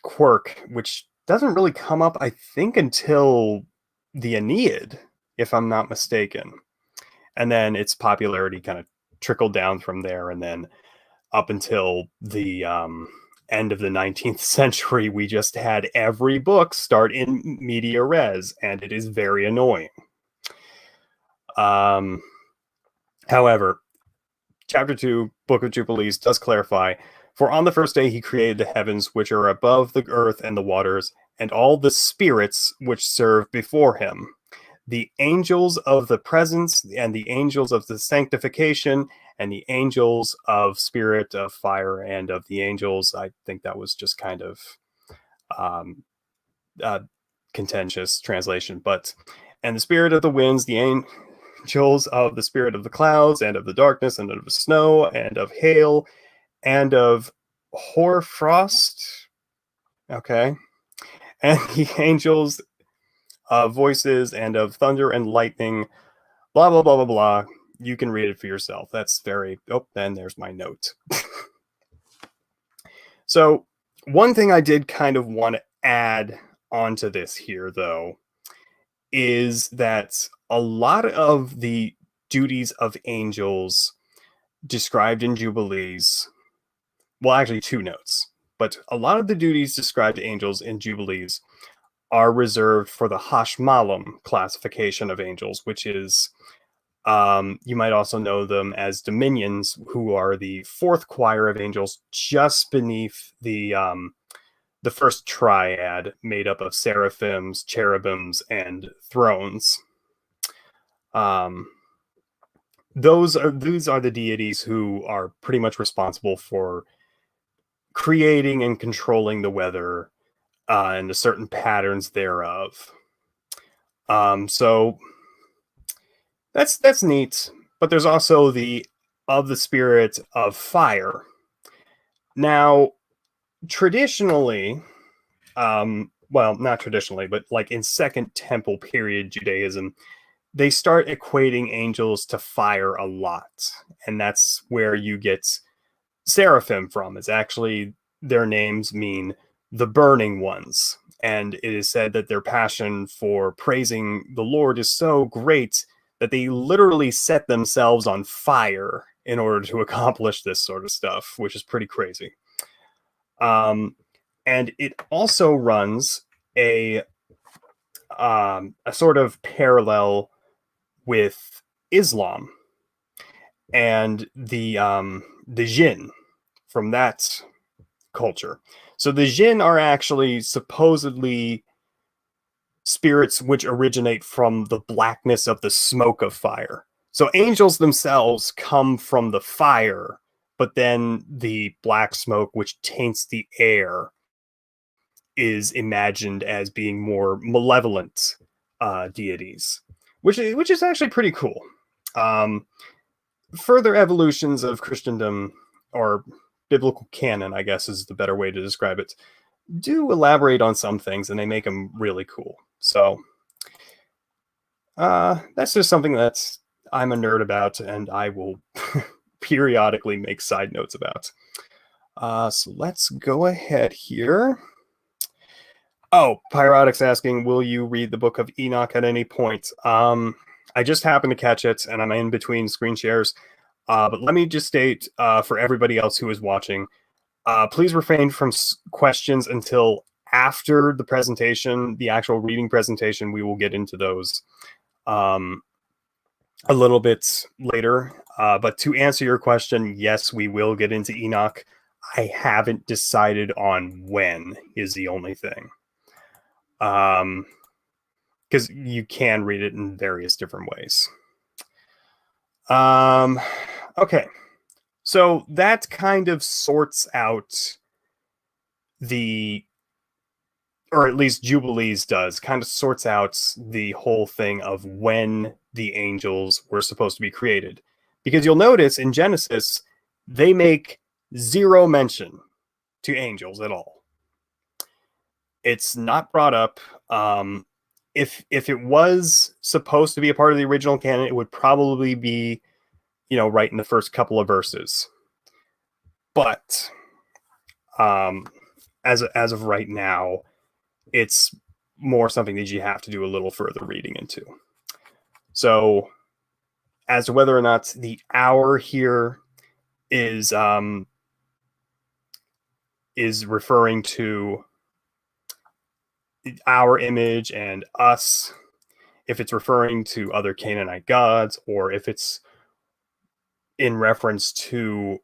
quirk, which doesn't really come up, I think, until the Aeneid, if I'm not mistaken. And then its popularity kind of trickled down from there, and then up until the end of the 19th century, we just had every book start in media res, and it is very annoying. However, chapter 2, Book of Jubilees, does clarify, for on the first day he created the heavens which are above the earth and the waters, and all the spirits which serve before him, the angels of the presence, and the angels of the sanctification, and the angels of spirit, of fire, and of the angels. I think that was just kind of contentious translation, and the spirit of the winds, the angels of the spirit of the clouds, and of the darkness, and of the snow, and of hail, and of hoarfrost. Okay. And the angels of voices, and of thunder and lightning, blah, blah, blah, blah, blah. You can read it for yourself. That's very... Oh, then there's my note. So, one thing I did kind of want to add onto this here, though, is that a lot of the duties of angels described in Jubilees... Well, actually, two notes. But a lot of the duties described to angels in Jubilees are reserved for the Hashmalim classification of angels, which is... you might also know them as dominions, who are the fourth choir of angels, just beneath the first triad, made up of seraphims, cherubims, and thrones. These are the deities who are pretty much responsible for creating and controlling the weather and the certain patterns thereof. So that's neat. But there's also the spirit of fire. Now, traditionally, well, not traditionally, but like in Second Temple period Judaism, they start equating angels to fire a lot. And that's where you get seraphim from. It's actually, their names mean the burning ones. And it is said that their passion for praising the Lord is so great that they literally set themselves on fire in order to accomplish this sort of stuff, which is pretty crazy. And it also runs a sort of parallel with Islam and the jinn from that culture. So the jinn are actually supposedly spirits which originate from the blackness of the smoke of fire. So angels themselves come from the fire, but then the black smoke which taints the air is imagined as being more malevolent deities, which is actually pretty cool. Further evolutions of Christendom, or biblical canon, I guess is the better way to describe it, do elaborate on some things, and they make them really cool. So that's just something that I'm a nerd about, and I will periodically make side notes about. So let's go ahead here. Oh, Pyrotic's asking, will you read the Book of Enoch at any point? I just happened to catch it, and I'm in between screen shares. But let me just state for everybody else who is watching, please refrain from questions until after the presentation, the actual reading presentation. We will get into those a little bit later. But to answer your question, yes, we will get into Enoch. I haven't decided on when is the only thing. because you can read it in various different ways. Okay, so that kind of sorts out or at least Jubilees does, kind of sorts out the whole thing of when the angels were supposed to be created. Because you'll notice in Genesis, they make zero mention to angels at all. It's not brought up. If it was supposed to be a part of the original canon, it would probably be, right in the first couple of verses. But as of right now, it's more something that you have to do a little further reading into. So, as to whether or not the hour here is referring to our image and us, if it's referring to other Canaanite gods, or if it's in reference to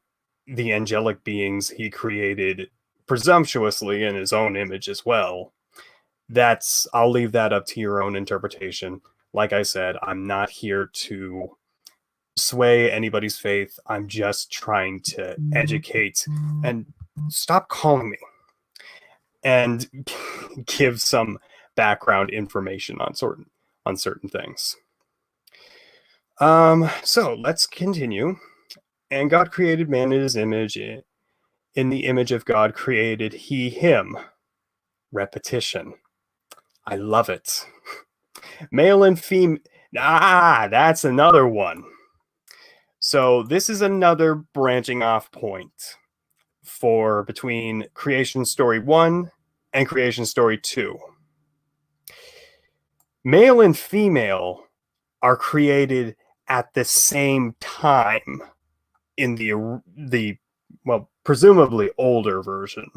the angelic beings he created presumptuously in his own image as well, I'll leave that up to your own interpretation. Like I said, I'm not here to sway anybody's faith. I'm just trying to educate and stop calling me and give some background information on certain things. So let's continue. And God created man in his image. In the image of God created he him. Repetition. I love it. Male and female. That's another one. So this is another branching off point for between Creation Story 1 and Creation Story 2. Male and female are created at the same time in the presumably older version.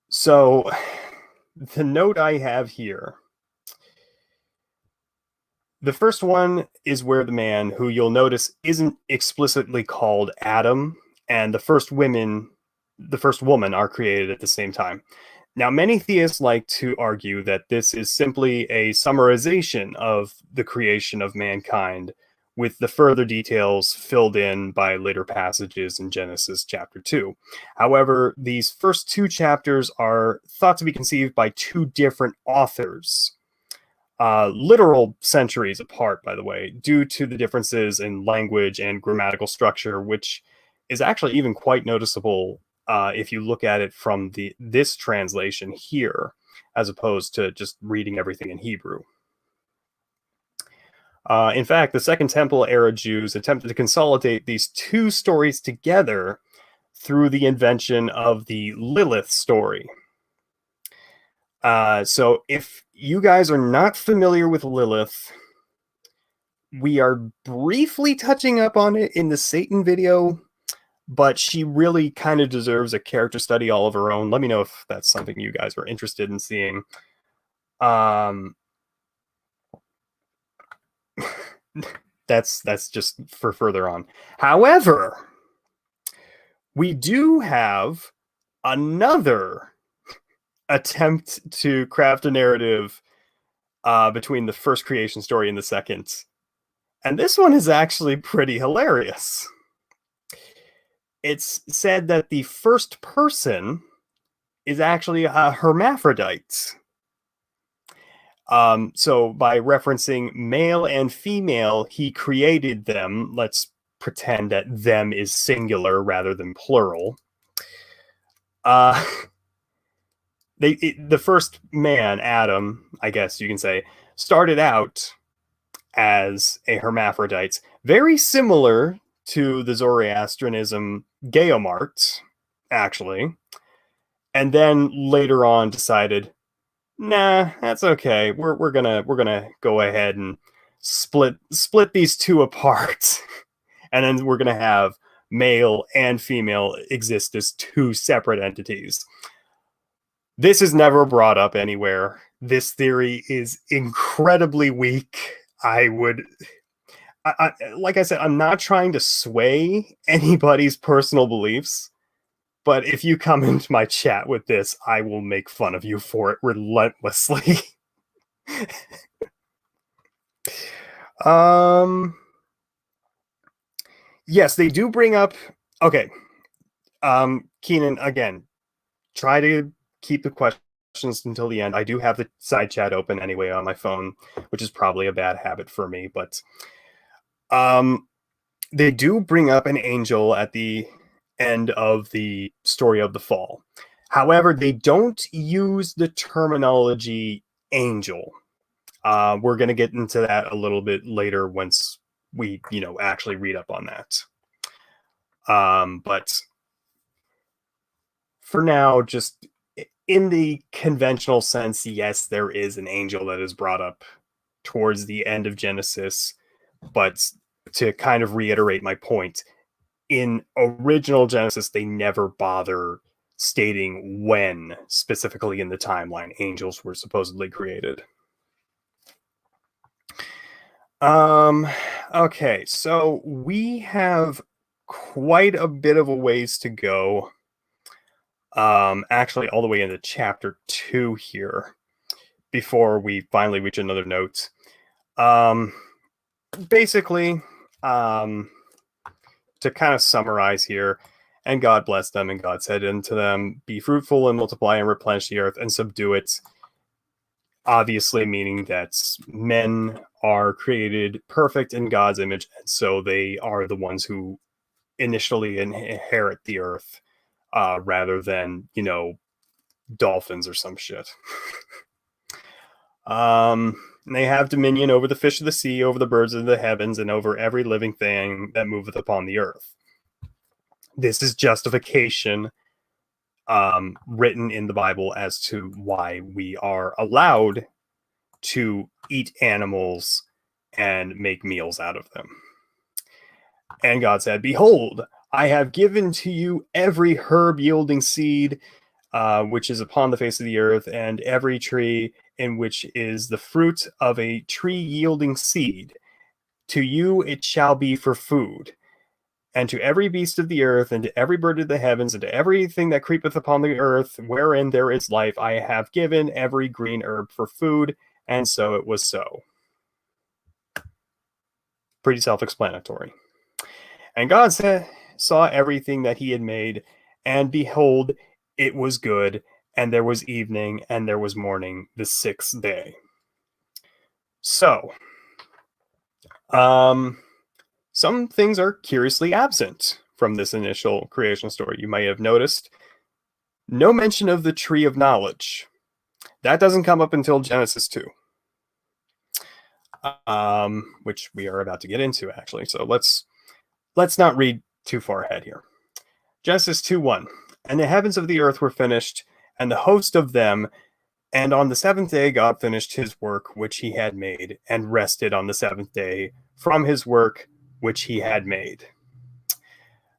So the note I have here, the first one is where the man, who you'll notice isn't explicitly called Adam, and the first woman are created at the same time. Now, many theists like to argue that this is simply a summarization of the creation of mankind, with the further details filled in by later passages in Genesis chapter 2. However, these first two chapters are thought to be conceived by two different authors, literal centuries apart, by the way, due to the differences in language and grammatical structure, which is actually even quite noticeable if you look at it from this translation here, as opposed to just reading everything in Hebrew. In fact, the Second Temple era Jews attempted to consolidate these two stories together through the invention of the Lilith story. So if you guys are not familiar with Lilith, we are briefly touching up on it in the Satan video, but she really kind of deserves a character study all of her own. Let me know if that's something you guys are interested in seeing. That's just for further on. However, we do have another attempt to craft a narrative between the first creation story and the second. And this one is actually pretty hilarious. It's said that the first person is actually a hermaphrodite. So by referencing male and female, he created them. Let's pretend that them is singular rather than plural. The first man, Adam, I guess you can say, started out as a hermaphrodite, very similar to the Zoroastrianism Geomart, actually, and then later on decided, nah, that's okay. We're gonna go ahead and split these two apart, and then we're gonna have male and female exist as two separate entities. This is never brought up anywhere. This theory is incredibly weak. Like I said, I'm not trying to sway anybody's personal beliefs. But if you come into my chat with this, I will make fun of you for it relentlessly. Yes, they do bring up. Okay, Keenan, again, try to keep the questions until the end. I do have the side chat open anyway on my phone, which is probably a bad habit for me, but they do bring up an angel at the end of the story of the fall. However, they don't use the terminology angel. We're going to get into that a little bit later once we, actually read up on that. But for now, just in the conventional sense, yes, there is an angel that is brought up towards the end of Genesis. But to kind of reiterate my point, in original Genesis, they never bother stating when, specifically in the timeline, angels were supposedly created. Okay, so we have quite a bit of a ways to go. Actually, all the way into chapter 2 here before we finally reach another note. Basically, to kind of summarize here, and God blessed them, and God said unto them, be fruitful and multiply and replenish the earth and subdue it. Obviously meaning that men are created perfect in God's image, and so they are the ones who initially inherit the earth, rather than, dolphins or some shit. They have dominion over the fish of the sea, over the birds of the heavens, and over every living thing that moveth upon the earth. This is justification written in the Bible as to why we are allowed to eat animals and make meals out of them. And God said, behold, I have given to you every herb yielding seed, which is upon the face of the earth, and every tree in which is the fruit of a tree yielding seed. To you it shall be for food. And to every beast of the earth, and to every bird of the heavens, and to everything that creepeth upon the earth, wherein there is life, I have given every green herb for food. And so it was so. Pretty self-explanatory. And God saw everything that he had made, and behold, it was good. And there was evening, and there was morning, the sixth day. So, some things are curiously absent from this initial creation story. You may have noticed no mention of the tree of knowledge. That doesn't come up until Genesis 2, which we are about to get into, actually. So let's not read too far ahead here. Genesis 2:1. And the heavens of the earth were finished, and the host of them. And on the seventh day God finished his work which he had made, and rested on the seventh day from his work which he had made.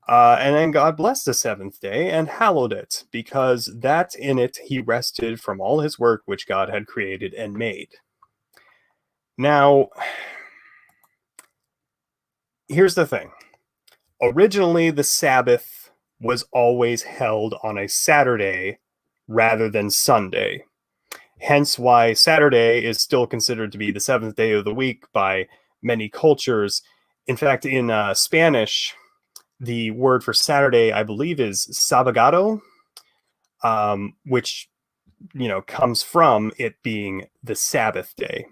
And then God blessed the seventh day and hallowed it, because that in it he rested from all his work which God had created and made. Now, here's the thing. Originally, the Sabbath was always held on a Saturday rather than Sunday. Hence why Saturday is still considered to be the seventh day of the week by many cultures. In fact, in Spanish, the word for Saturday, I believe, is sabagado, which, comes from it being the Sabbath day,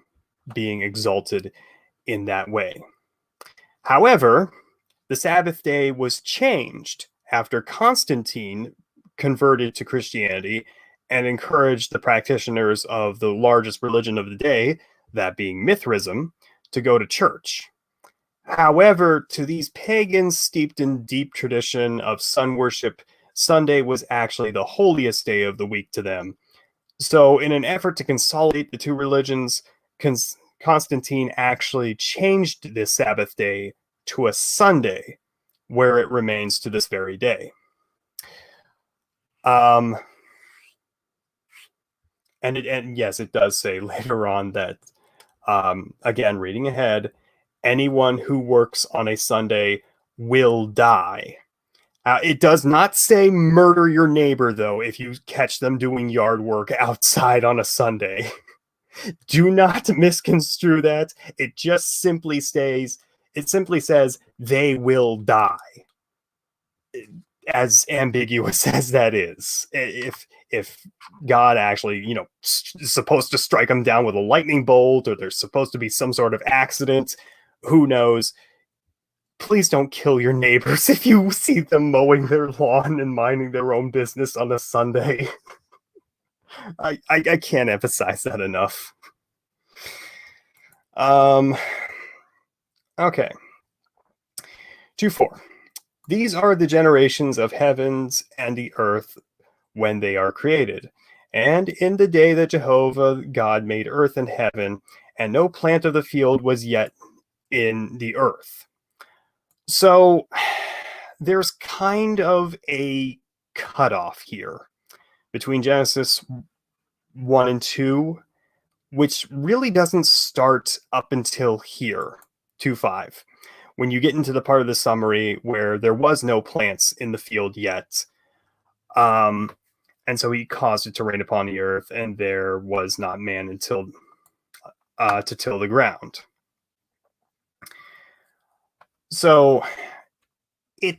being exalted in that way. However, the Sabbath day was changed after Constantine converted to Christianity and encouraged the practitioners of the largest religion of the day, that being Mithraism, to go to church. However, to these pagans steeped in deep tradition of sun worship, Sunday was actually the holiest day of the week to them. So in an effort to consolidate the two religions, Constantine actually changed this Sabbath day to a Sunday, where it remains to this very day. And yes, it does say later on that, again, reading ahead, anyone who works on a Sunday will die. It does not say murder your neighbor, though, if you catch them doing yard work outside on a Sunday. Do not misconstrue that. It just simply says, they will die. As ambiguous as that is. If God actually, is supposed to strike them down with a lightning bolt, or there's supposed to be some sort of accident, who knows? Please don't kill your neighbors if you see them mowing their lawn and minding their own business on a Sunday. I can't emphasize that enough. Okay. 2:4. These are the generations of heavens and the earth when they are created. And in the day that Jehovah God made earth and heaven, and no plant of the field was yet in the earth. So there's kind of a cutoff here between Genesis 1 and 2, which really doesn't start up until here, 2:5. When you get into the part of the summary where there was no plants in the field yet, and so he caused it to rain upon the earth, and there was not man until to till the ground. So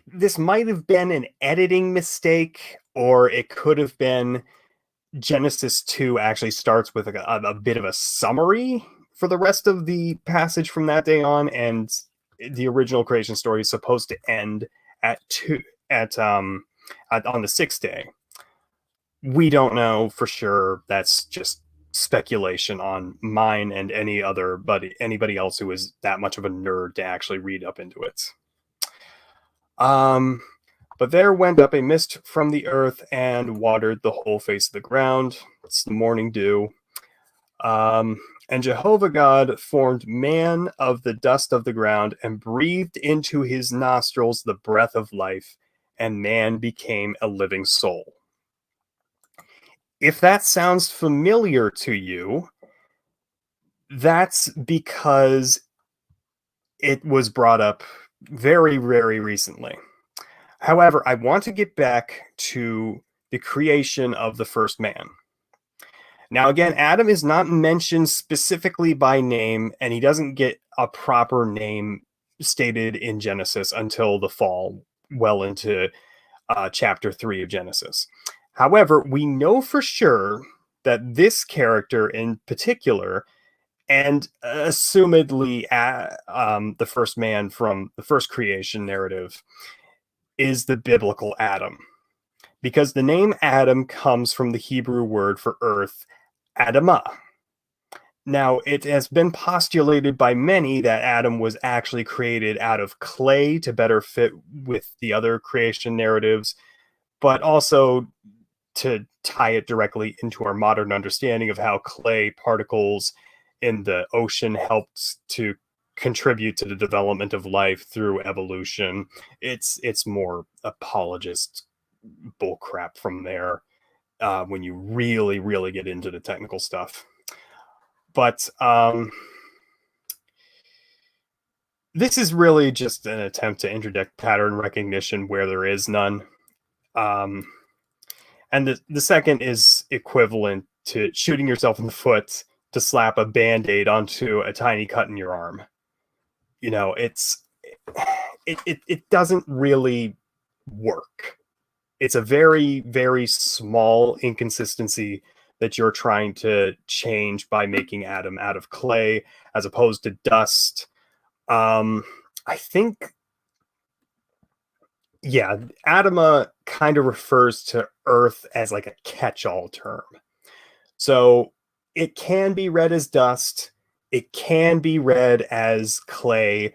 this might have been an editing mistake, or it could have been Genesis 2 actually starts with a bit of a summary for the rest of the passage from that day on, and the original creation story is supposed to end on the sixth day. We don't know for sure. That's just speculation on mine and anybody else who is that much of a nerd to actually read up into it. But there went up a mist from the earth and watered the whole face of the ground. It's the morning dew. And Jehovah God formed man of the dust of the ground and breathed into his nostrils the breath of life, and man became a living soul. If that sounds familiar to you, that's because it was brought up very, very recently. However, I want to get back to the creation of the first man. Now, again, Adam is not mentioned specifically by name, and he doesn't get a proper name stated in Genesis until the fall, well into chapter 3 of Genesis. However, we know for sure that this character in particular, and assumedly the first man from the first creation narrative, is the biblical Adam. Because the name Adam comes from the Hebrew word for earth, Adamah. Now, it has been postulated by many that Adam was actually created out of clay to better fit with the other creation narratives, but also to tie it directly into our modern understanding of how clay particles in the ocean helped to contribute to the development of life through evolution. It's more apologist bullcrap from there when you really, really get into the technical stuff. But this is really just an attempt to interject pattern recognition where there is none. And the second is equivalent to shooting yourself in the foot to slap a Band-Aid onto a tiny cut in your arm. It doesn't really work. It's a very, very small inconsistency that you're trying to change by making Adam out of clay as opposed to dust. I think, yeah, Adama kind of refers to earth as like a catch-all term. So it can be read as dust. It can be read as clay.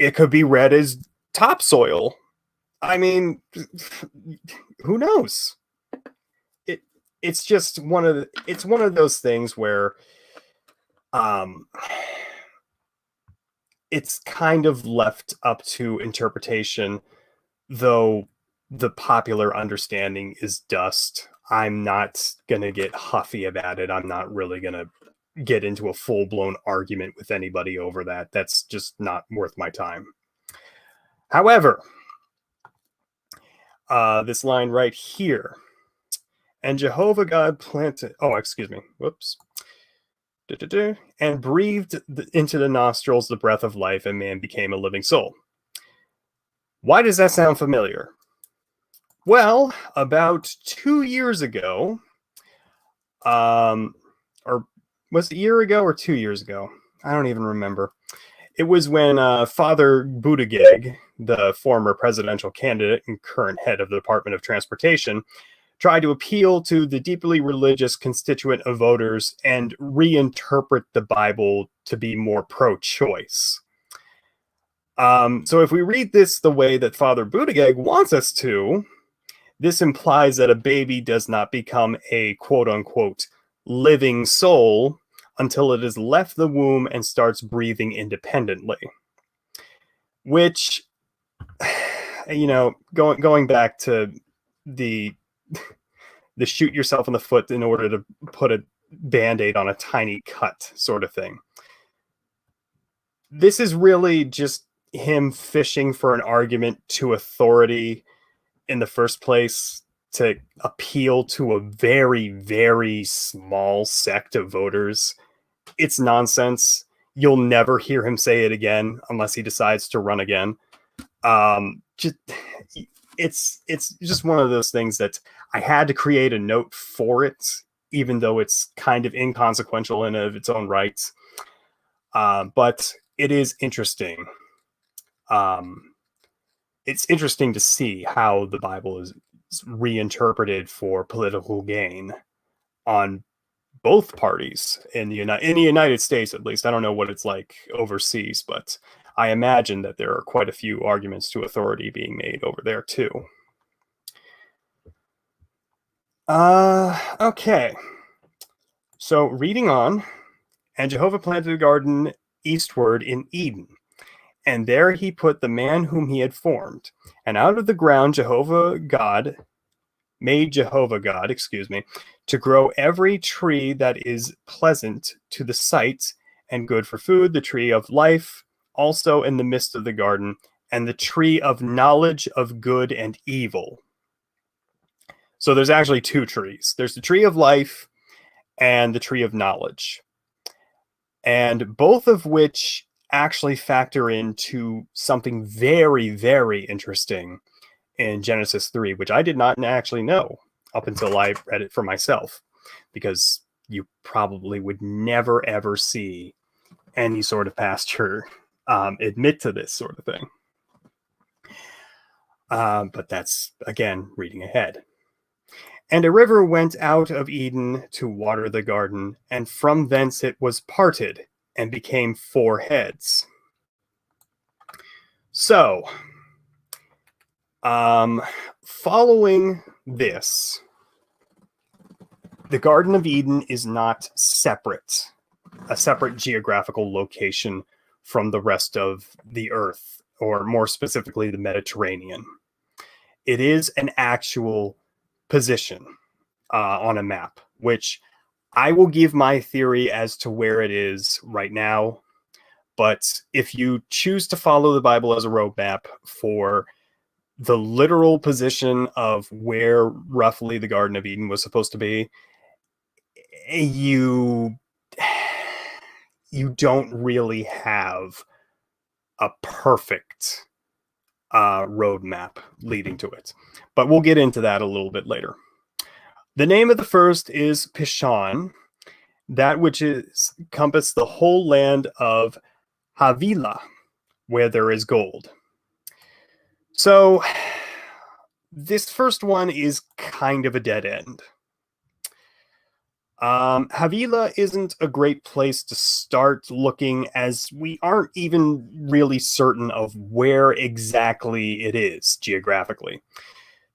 It could be read as topsoil. I mean, who knows? It's just one of those things where it's kind of left up to interpretation, though the popular understanding is dust. I'm not gonna get huffy about it. I'm not really gonna get into a full-blown argument with anybody over that. That's just not worth my time. However, this line right here. And Jehovah God planted, whoops. And breathed into the nostrils the breath of life, and man became a living soul. Why does that sound familiar? Well, about 2 years ago, or was it a year ago or 2 years ago? I don't even remember. It was when Father Buttigieg, the former presidential candidate and current head of the Department of Transportation, tried to appeal to the deeply religious constituent of voters and reinterpret the Bible to be more pro-choice. So if we read this the way that Father Buttigieg wants us to, this implies that a baby does not become a quote-unquote living soul until it has left the womb and starts breathing independently. Which, going back to the shoot yourself in the foot in order to put a Band-Aid on a tiny cut sort of thing. This is really just him fishing for an argument to authority in the first place to appeal to a very, very small sect of voters. It's nonsense. You'll never hear him say it again unless he decides to run again. It's just one of those things that I had to create a note for it, even though it's kind of inconsequential in of its own right. But it is interesting. It's interesting to see how the Bible is reinterpreted for political gain on both parties in the United States, at least. I don't know what it's like overseas, but I imagine that there are quite a few arguments to authority being made over there too. Okay. So reading on, and Jehovah planted a garden eastward in Eden, and there he put the man whom he had formed. And out of the ground made Jehovah God, to grow every tree that is pleasant to the sight and good for food, the tree of life also in the midst of the garden, and the tree of knowledge of good and evil. So there's actually two trees. There's the tree of life and the tree of knowledge. And both of which actually factor into something very, very interesting in Genesis 3, which I did not actually know up until I read it for myself, because you probably would never, ever see any sort of pastor admit to this sort of thing. But that's, again, reading ahead. And a river went out of Eden to water the garden, and from thence it was parted and became 4 heads. So, following this, the Garden of Eden is not a separate geographical location from the rest of the earth, or more specifically, the Mediterranean. It is an actual position on a map, which I will give my theory as to where it is right now. But if you choose to follow the Bible as a roadmap for the literal position of where roughly the Garden of Eden was supposed to be, you don't really have a perfect roadmap leading to it. But we'll get into that a little bit later. The name of the first is Pishon, that which is encompass the whole land of Havilah, where there is gold. So this first one is kind of a dead end. Havilah isn't a great place to start looking, as we aren't even really certain of where exactly it is geographically.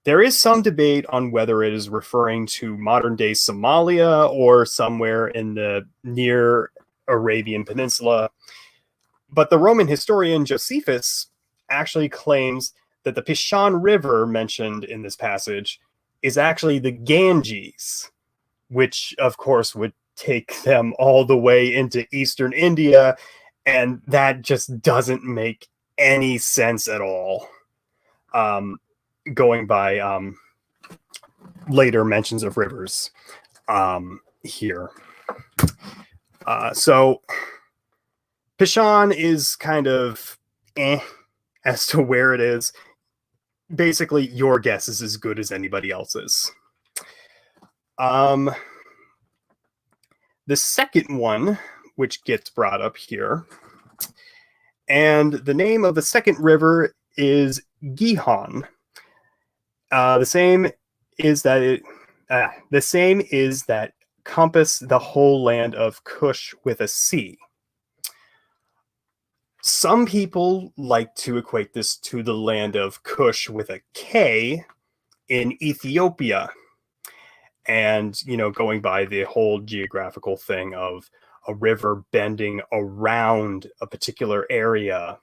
There is some debate on whether it is referring to modern-day Somalia or somewhere in the near Arabian Peninsula. But the Roman historian Josephus actually claims that the Pishon River mentioned in this passage is actually the Ganges, which, of course, would take them all the way into eastern India, and that just doesn't make any sense at all. going by later mentions of rivers here. So Pishon is kind of as to where it is. Basically, your guess is as good as anybody else's. The second one, which gets brought up here, and the name of the second river is Gihon. The same is that compass the whole land of Cush with a C. Some people like to equate this to the land of Cush with a K in Ethiopia. And, going by the whole geographical thing of a river bending around a particular area,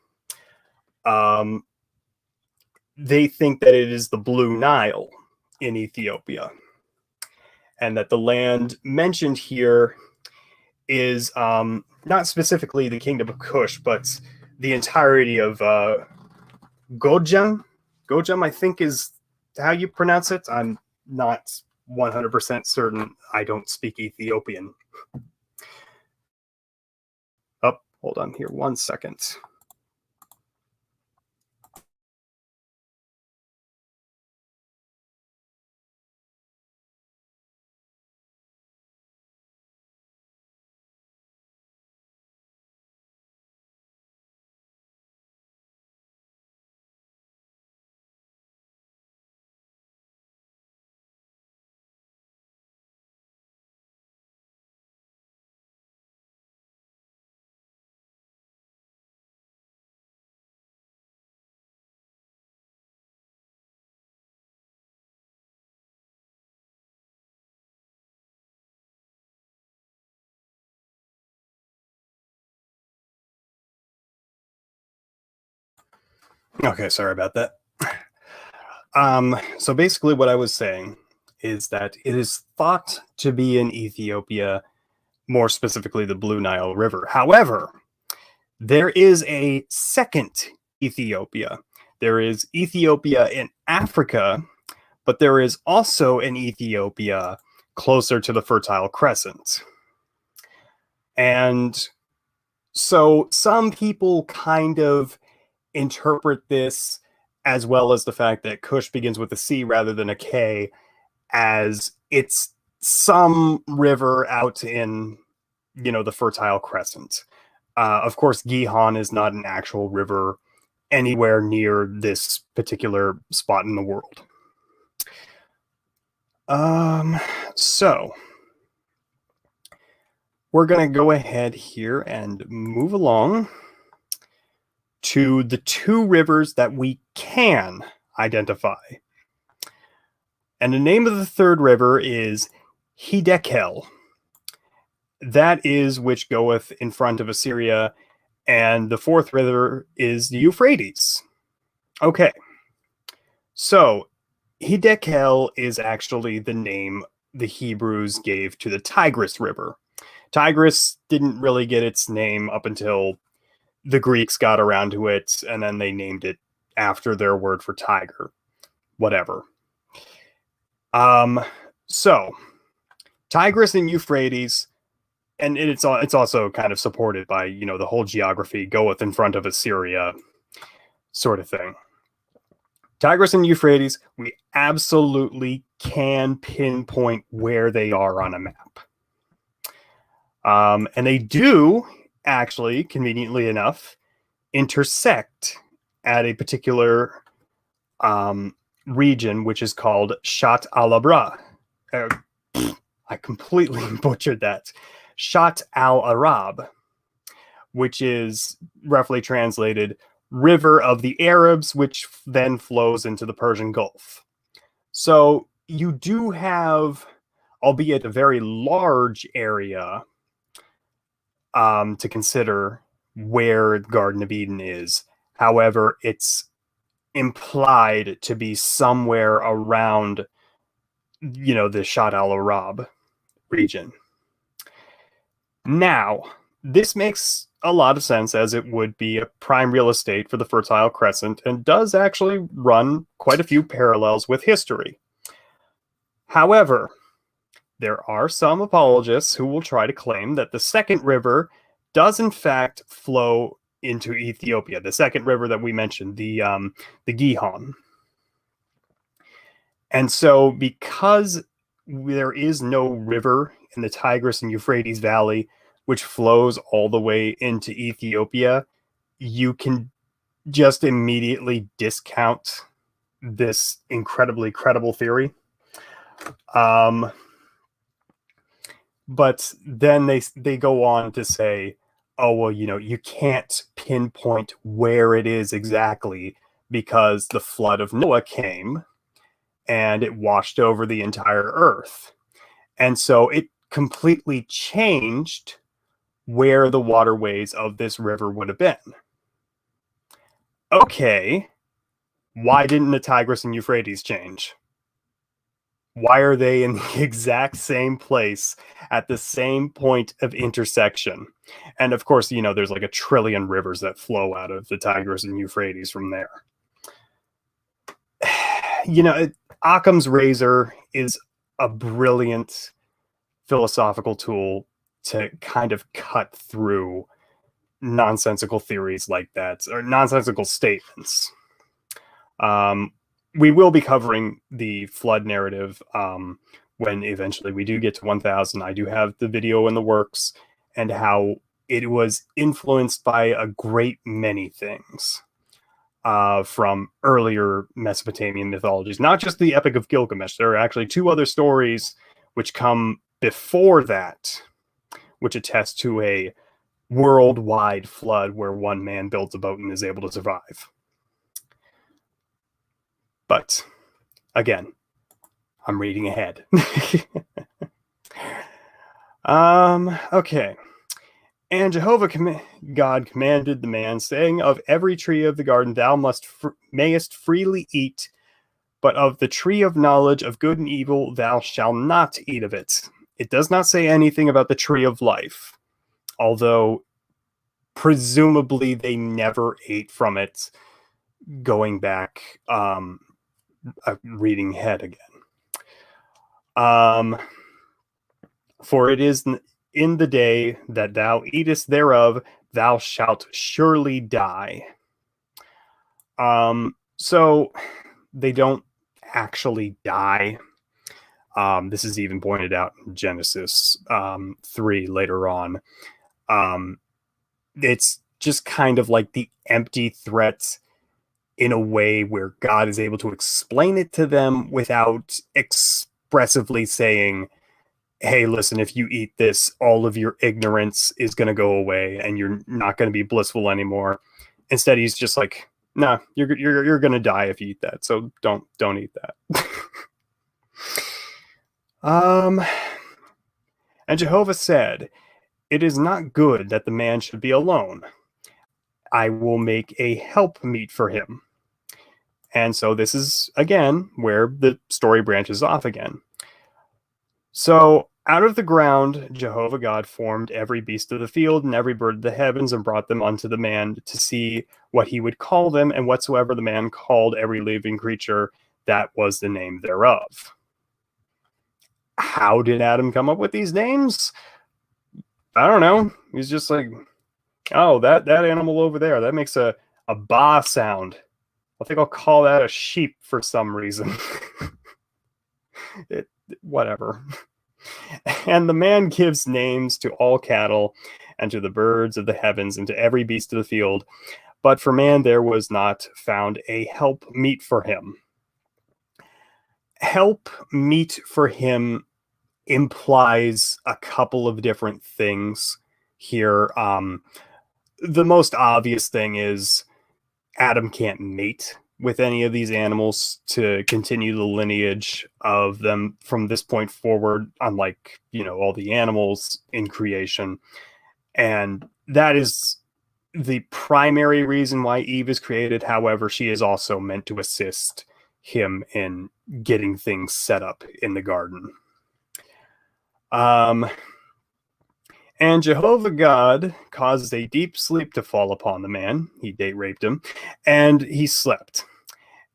they think that it is the Blue Nile in Ethiopia. And that the land mentioned here is not specifically the kingdom of Cush, but the entirety of Gojam. Gojam, I think, is how you pronounce it. I'm not 100% certain. I don't speak Ethiopian. Oh, hold on here 1 second. Okay, sorry about that. So basically what I was saying is that it is thought to be in Ethiopia, more specifically the Blue Nile River. However, there is a second Ethiopia. There is Ethiopia in Africa, but there is also an Ethiopia closer to the Fertile Crescent. And so some people kind of interpret this, as well as the fact that Cush begins with a C rather than a K, as it's some river out in, the Fertile Crescent. Of course, Gihon is not an actual river anywhere near this particular spot in the world. So we're going to go ahead here and move along to the two rivers that we can identify. And the name of the third river is Hiddekel. That is which goeth in front of Assyria, and the fourth river is the Euphrates. Okay, so Hiddekel is actually the name the Hebrews gave to the Tigris River. Tigris didn't really get its name up until the Greeks got around to it, and then they named it after their word for tiger. Whatever. So Tigris and Euphrates, and it's also kind of supported by, the whole geography goeth in front of Assyria sort of thing. Tigris and Euphrates, we absolutely can pinpoint where they are on a map. And they do actually, conveniently enough, intersect at a particular region, which is called Shat al-Abra. I completely butchered that. Shat al-Arab, which is roughly translated River of the Arabs, which then flows into the Persian Gulf. So you do have, albeit a very large area, to consider where Garden of Eden is. However, it's implied to be somewhere around, the Shat al-Arab region. Now, this makes a lot of sense, as it would be a prime real estate for the Fertile Crescent and does actually run quite a few parallels with history. However, there are some apologists who will try to claim that the second river does in fact flow into Ethiopia. The second river that we mentioned, the Gihon. And so, because there is no river in the Tigris and Euphrates Valley, which flows all the way into Ethiopia, you can just immediately discount this incredibly credible theory. But then they go on to say, oh, well, you can't pinpoint where it is exactly because the flood of Noah came and it washed over the entire earth. And so it completely changed where the waterways of this river would have been. Okay, why didn't the Tigris and Euphrates change? Why are they in the exact same place at the same point of intersection? And of course, there's like a trillion rivers that flow out of the Tigris and Euphrates from there. Occam's razor is a brilliant philosophical tool to kind of cut through nonsensical theories like that, or nonsensical statements. We will be covering the flood narrative when eventually we do get to 1000. I do have the video in the works, and how it was influenced by a great many things from earlier Mesopotamian mythologies, not just the Epic of Gilgamesh. There are actually 2 other stories which come before that, which attest to a worldwide flood where one man builds a boat and is able to survive. But again, I'm reading ahead. Okay. And Jehovah God commanded the man, saying, of every tree of the garden thou mayest freely eat, but of the tree of knowledge of good and evil thou shalt not eat of it. It does not say anything about the tree of life, although presumably they never ate from it, going back, reading ahead again. For it is in the day that thou eatest thereof, thou shalt surely die. So they don't actually die. This is even pointed out in Genesis 3 later on. It's just kind of like the empty threat in a way where God is able to explain it to them without expressively saying, hey, listen, if you eat this, all of your ignorance is going to go away and you're not going to be blissful anymore. Instead, he's just like, nah, you're going to die if you eat that. So don't eat that. And Jehovah said, it is not good that the man should be alone. I will make a helpmeet for him. And so this is, again, where the story branches off again. So out of the ground, Jehovah God formed every beast of the field and every bird of the heavens and brought them unto the man to see what he would call them, and whatsoever the man called every living creature, that was the name thereof. How did Adam come up with these names? I don't know. He's just like, oh, that animal over there, that makes a ba sound. I think I'll call that a sheep for some reason. Whatever. And the man gives names to all cattle and to the birds of the heavens and to every beast of the field. But for man there was not found a help meet for him. Help meet for him implies a couple of different things here. The most obvious thing is Adam can't mate with any of these animals to continue the lineage of them from this point forward, unlike, all the animals in creation. And that is the primary reason why Eve is created. However, she is also meant to assist him in getting things set up in the garden. And And Jehovah God caused a deep sleep to fall upon the man. He date raped him, and he slept.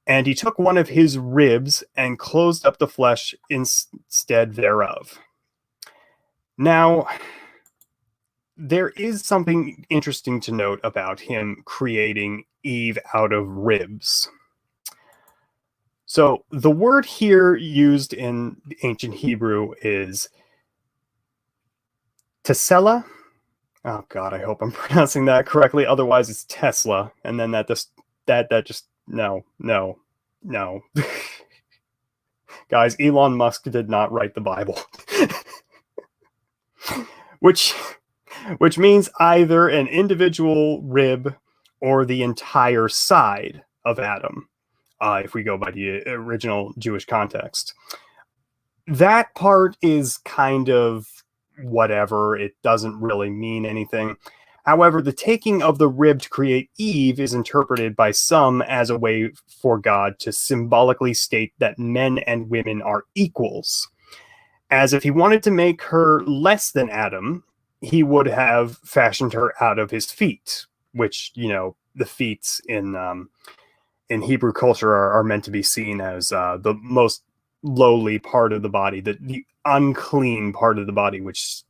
And he took one of his ribs and closed up the flesh instead thereof. Now, there is something interesting to note about him creating Eve out of ribs. So the word here used in ancient Hebrew is tesela. Oh God, I hope I'm pronouncing that correctly. Otherwise, it's Tesla, and then that just no. Guys, Elon Musk did not write the Bible, which means either an individual rib or the entire side of Adam, if we go by the original Jewish context. That part is kind of whatever. It doesn't really mean anything. However, the taking of the rib to create Eve is interpreted by some as a way for God to symbolically state that men and women are equals. As if he wanted to make her less than Adam, he would have fashioned her out of his feet, which, the feet in Hebrew culture are meant to be seen as the most lowly part of the body, the unclean part of the body, which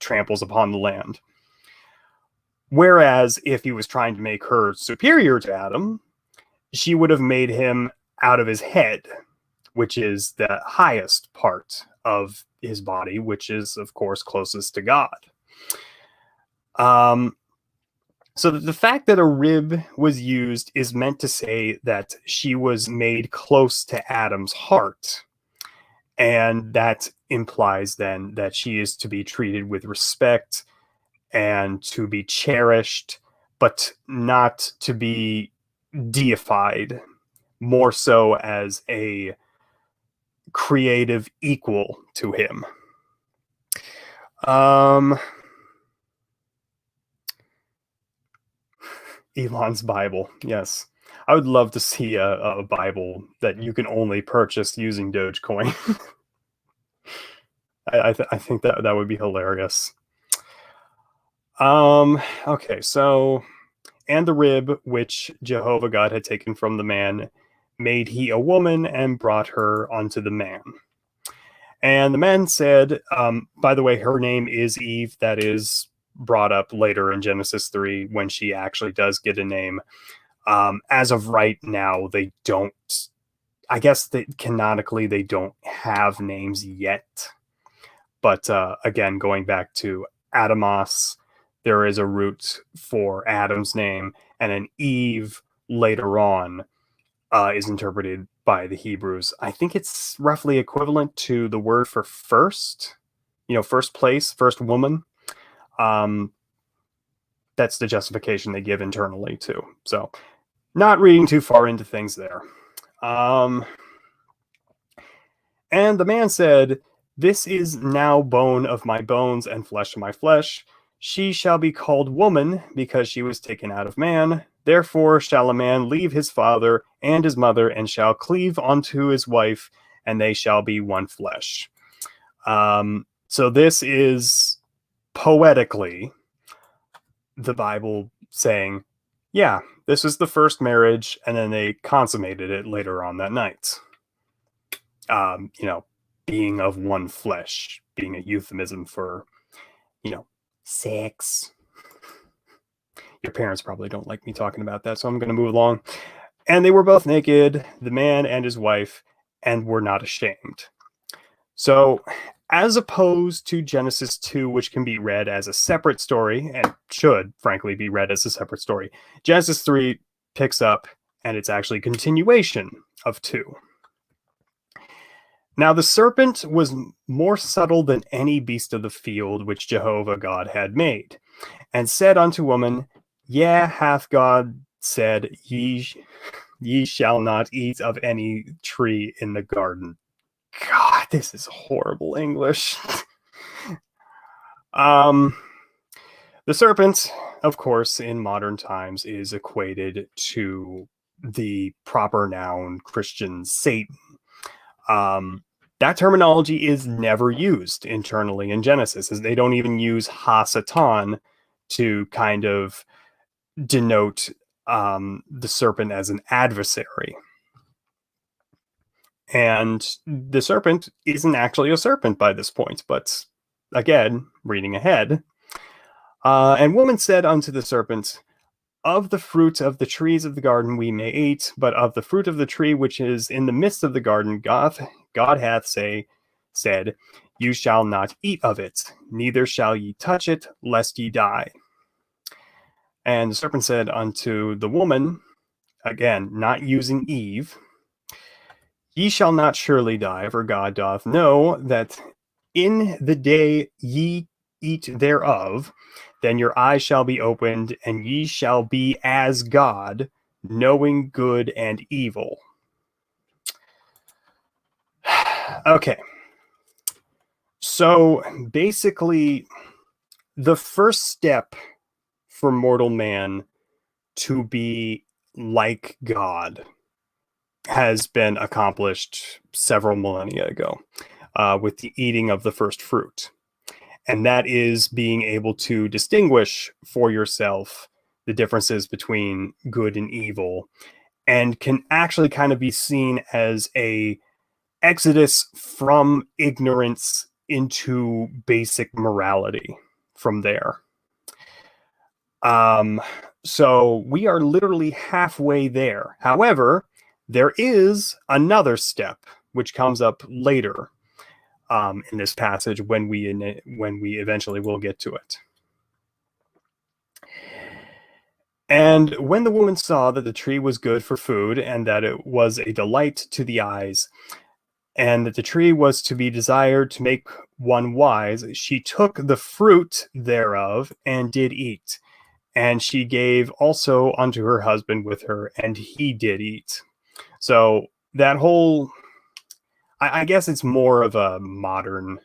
tramples upon the land. Whereas if he was trying to make her superior to Adam, she would have made him out of his head, which is the highest part of his body, which is, of course, closest to God. So the fact that a rib was used is meant to say that she was made close to Adam's heart. And that implies then that she is to be treated with respect and to be cherished, but not to be deified, more so as a creative equal to him. Elon's Bible, yes. I would love to see a Bible that you can only purchase using Dogecoin. I think that would be hilarious. Okay, so, and the rib which Jehovah God had taken from the man made he a woman and brought her unto the man. And the man said, by the way, her name is Eve. That is brought up later in Genesis 3 when she actually does get a name. As of right now, they don't, I guess that canonically they don't have names yet. But again, going back to Adamos, there is a root for Adam's name, and an Eve later on is interpreted by the Hebrews. I think it's roughly equivalent to the word for first, first place, first woman. That's the justification they give internally too. So not reading too far into things there. And the man said, "This is now bone of my bones and flesh of my flesh. She shall be called woman, because she was taken out of man. Therefore shall a man leave his father and his mother, and shall cleave unto his wife, and they shall be one flesh." So this is poetically the Bible saying, yeah, this was the first marriage, and then they consummated it later on that night. Being of one flesh, being a euphemism for, sex. Your parents probably don't like me talking about that, so I'm going to move along. And they were both naked, the man and his wife, and were not ashamed. So, as opposed to Genesis 2, which can be read as a separate story, and should, frankly, be read as a separate story, Genesis 3 picks up, and it's actually a continuation of 2. Now the serpent was more subtle than any beast of the field which Jehovah God had made, and said unto woman, Yea, hath God said, ye shall not eat of any tree in the garden. God, this is horrible English. The serpent, of course, in modern times is equated to the proper noun Christian Satan. That terminology is never used internally in Genesis, as they don't even use ha-satan to kind of denote the serpent as an adversary. And the serpent isn't actually a serpent by this point, but again, reading ahead. And woman said unto the serpent, of the fruit of the trees of the garden we may eat, but of the fruit of the tree which is in the midst of the garden, God hath said, you shall not eat of it, neither shall ye touch it, lest ye die. And the serpent said unto the woman, again, not using Eve, ye shall not surely die, for God doth know that in the day ye eat thereof, then your eyes shall be opened, and ye shall be as God, knowing good and evil. Okay. So basically, the first step for mortal man to be like God has been accomplished several millennia ago with the eating of the first fruit. And that is being able to distinguish for yourself the differences between good and evil, and can actually kind of be seen as a exodus from ignorance into basic morality from there. So we are literally halfway there. However, there is another step which comes up later in this passage when we eventually will get to it. And when the woman saw that the tree was good for food, and that it was a delight to the eyes, and that the tree was to be desired to make one wise, she took the fruit thereof and did eat. And she gave also unto her husband with her, and he did eat. So that whole, I guess it's more of a modern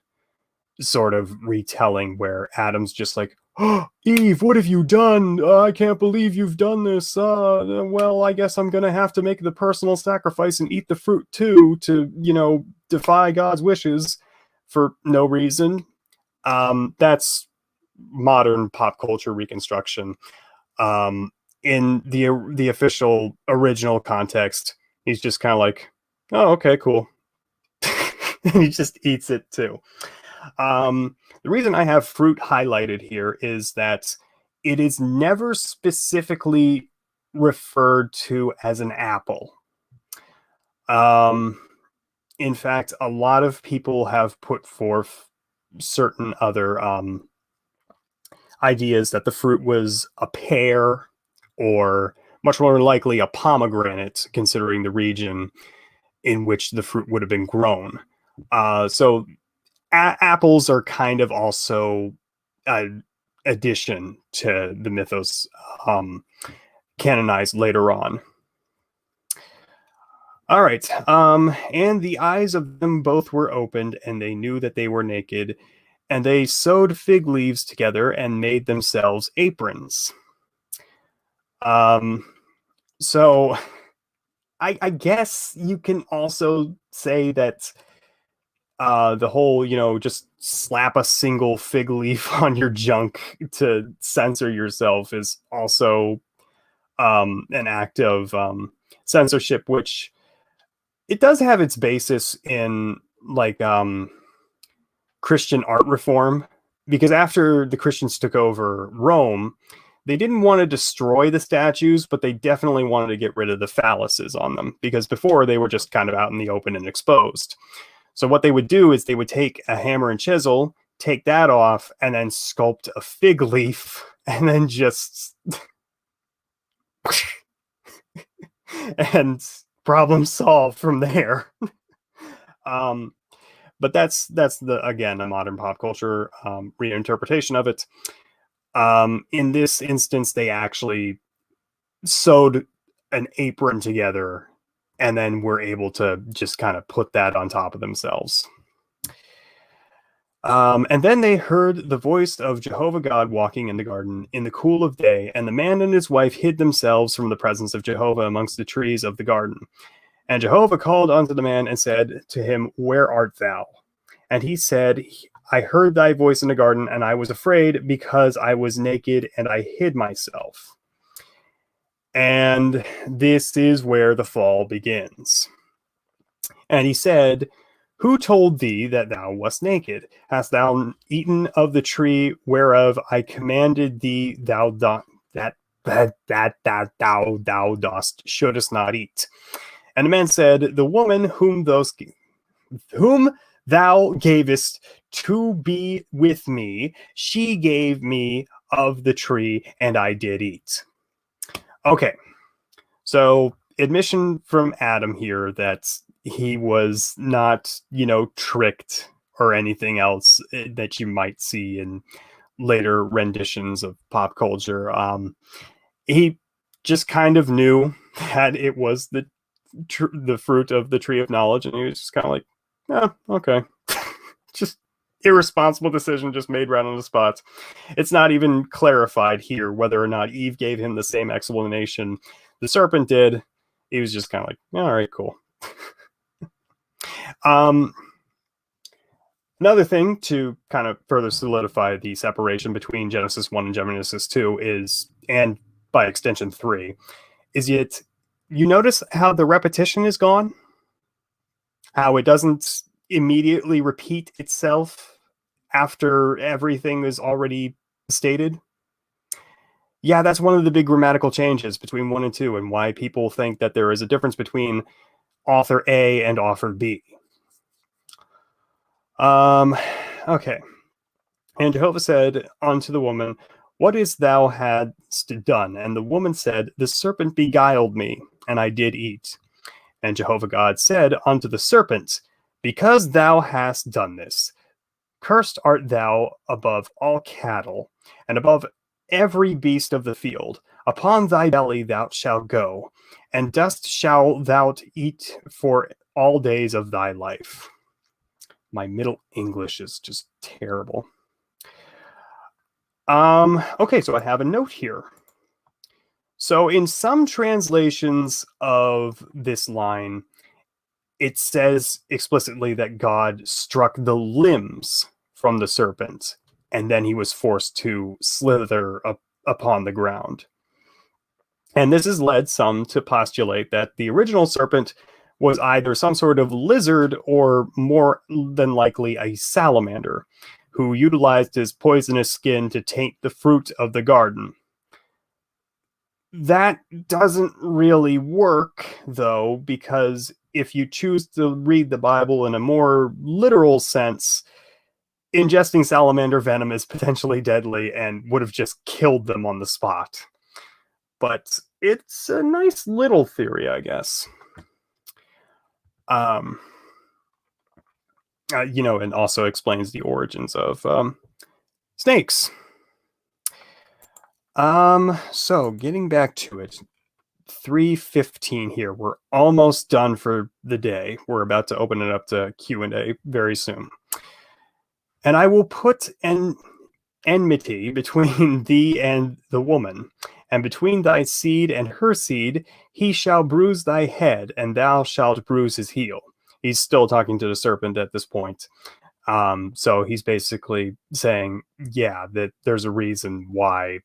sort of retelling where Adam's just like, oh, Eve, what have you done? I can't believe you've done this. Well, I guess I'm going to have to make the personal sacrifice and eat the fruit too to, defy God's wishes for no reason. That's modern pop culture reconstruction. In the official original context, he's just kind of like, oh, okay, cool. He just eats it too. The reason I have fruit highlighted here is that it is never specifically referred to as an apple. In fact, a lot of people have put forth certain other ideas that the fruit was a pear, or much more likely a pomegranate, considering the region in which the fruit would have been grown. So apples are kind of also an addition to the mythos canonized later on. All right. And the eyes of them both were opened, and they knew that they were naked, and they sewed fig leaves together and made themselves aprons. So I guess you can also say that the whole, just slap a single fig leaf on your junk to censor yourself is also an act of censorship, which it does have its basis in like Christian art reform, because after the Christians took over Rome, they didn't want to destroy the statues, but they definitely wanted to get rid of the phalluses on them, because before they were just kind of out in the open and exposed. So what they would do is they would take a hammer and chisel, take that off, and then sculpt a fig leaf, and then just and problem solved from there. But that's again a modern pop culture reinterpretation of it. In this instance, they actually sewed an apron together and then were able to just kind of put that on top of themselves. And then they heard the voice of Jehovah God walking in the garden in the cool of day, and the man and his wife hid themselves from the presence of Jehovah amongst the trees of the garden. And Jehovah called unto the man and said to him, Where art thou? And he said, I heard thy voice in the garden, and I was afraid because I was naked and I hid myself. And this is where the fall begins. And he said, Who told thee that thou wast naked? Hast thou eaten of the tree whereof I commanded thee thou thou dost shouldest not eat? And the man said, The woman whom thou gavest to be with me, she gave me of the tree, and I did eat. Okay, so admission from Adam here that he was not, tricked or anything else that you might see in later renditions of pop culture. He just kind of knew that it was the fruit of the tree of knowledge, and he was just kind of like, okay. Just irresponsible decision just made right on the spot. It's not even clarified here whether or not Eve gave him the same explanation the serpent did. He was just kind of like, all right, cool. Another thing to kind of further solidify the separation between Genesis 1 and Genesis 2 is, and by extension 3, is yet you notice how the repetition is gone? How it doesn't immediately repeat itself after everything is already stated? Yeah, that's one of the big grammatical changes between 1 and 2, and why people think that there is a difference between author A and author B. Okay. And Jehovah said unto the woman, What is thou hadst done? And the woman said, The serpent beguiled me, and I did eat. And Jehovah God said unto the serpent, Because thou hast done this, cursed art thou above all cattle, and above every beast of the field. Upon thy belly thou shalt go, and dust shalt thou eat for all days of thy life. My Middle English is just terrible. Okay, so I have a note here. So in some translations of this line, it says explicitly that God struck the limbs from the serpent, and then he was forced to slither upon the ground. And this has led some to postulate that the original serpent was either some sort of lizard or more than likely a salamander who utilized his poisonous skin to taint the fruit of the garden. That doesn't really work, though, because if you choose to read the Bible in a more literal sense, ingesting salamander venom is potentially deadly and would have just killed them on the spot. But it's a nice little theory, I guess. And also explains the origins of snakes. So getting back to it, 3:15 here. We're almost done for the day. We're about to open it up to Q&A very soon. And I will put an enmity between thee and the woman, and between thy seed and her seed. He shall bruise thy head, and thou shalt bruise his heel. He's still talking to the serpent at this point. So he's basically saying, yeah, that there's a reason why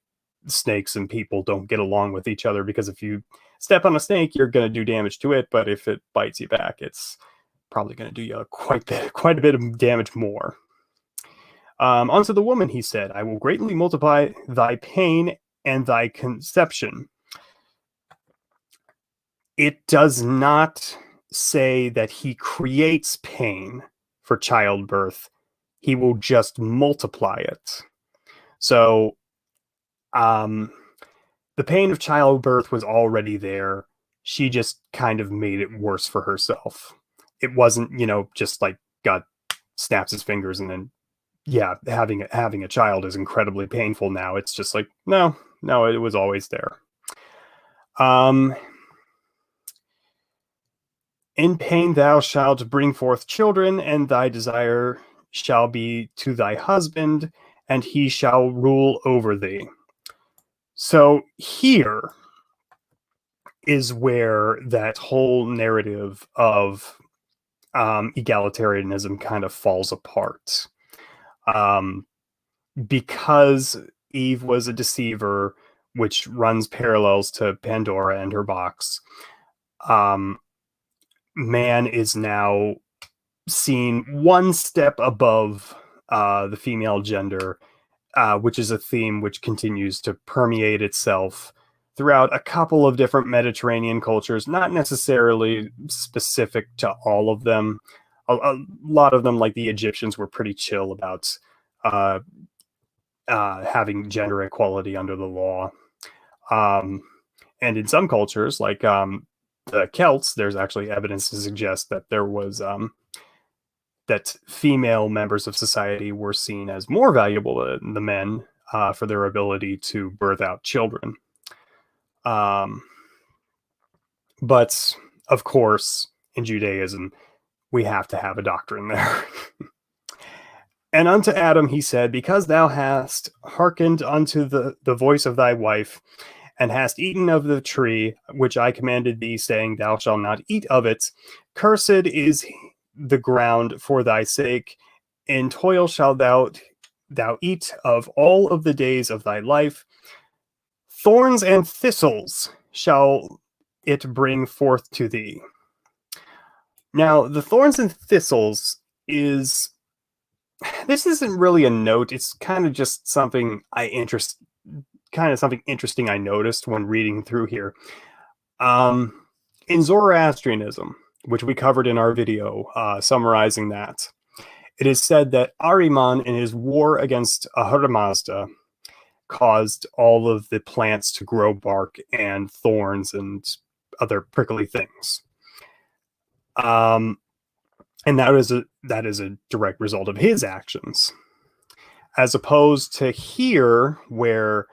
snakes and people don't get along with each other, because if you step on a snake, you're going to do damage to it, but if it bites you back, it's probably going to do you quite a bit of damage more. Unto the woman he said, I will greatly multiply thy pain and thy conception. It does not say that he creates pain for childbirth. He will just multiply it. So the pain of childbirth was already there. She just kind of made it worse for herself. It wasn't, just like God snaps his fingers and then, yeah, having a child is incredibly painful now. It's just like, no, it was always there. In pain thou shalt bring forth children, and thy desire shall be to thy husband, and he shall rule over thee. So here, is where that whole narrative of egalitarianism kind of falls apart. Um, because Eve was a deceiver, which runs parallels to Pandora and her box, man is now seen one step above the female gender, which is a theme which continues to permeate itself throughout a couple of different Mediterranean cultures, not necessarily specific to all of them. A lot of them, like the Egyptians, were pretty chill about uh, having gender equality under the law. Um, and in some cultures, like the Celts, there's actually evidence to suggest that there was that female members of society were seen as more valuable than the men for their ability to birth out children. But of course, in Judaism, we have to have a doctrine there. And unto Adam he said, because thou hast hearkened unto the voice of thy wife, and hast eaten of the tree which I commanded thee, saying, thou shalt not eat of it, cursed is the ground for thy sake. In toil shalt thou eat of all of the days of thy life. Thorns and thistles shall it bring forth to thee. Now, the thorns and thistles this isn't really a note. It's kind of just something something interesting I noticed when reading through here. In Zoroastrianism, which we covered in our video summarizing that, it is said that Ahriman, in his war against Ahura Mazda, caused all of the plants to grow bark and thorns and other prickly things. And that is a direct result of his actions, as opposed to here, where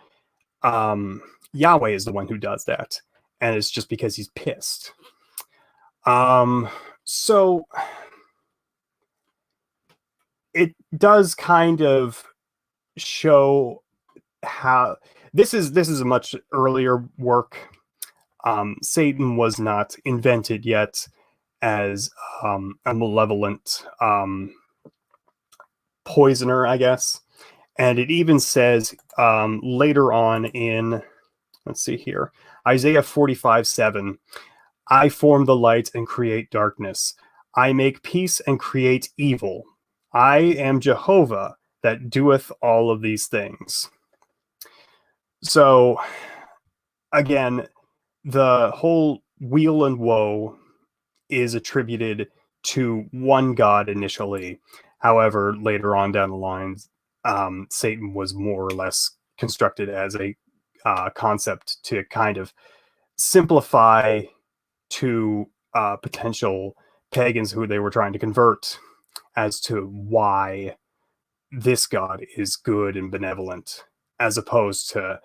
Yahweh is the one who does that, and it's just because he's pissed. So it does kind of show how this is a much earlier work. Satan was not invented yet as a malevolent poisoner, I guess. And it even says later on in, let's see here, Isaiah 45:7, I form the light and create darkness. I make peace and create evil. I am Jehovah that doeth all of these things. So, again, the whole weal and woe is attributed to one god initially. However, later on down the lines, Satan was more or less constructed as a concept to kind of simplify to potential pagans who they were trying to convert as to why this god is good and benevolent, as opposed to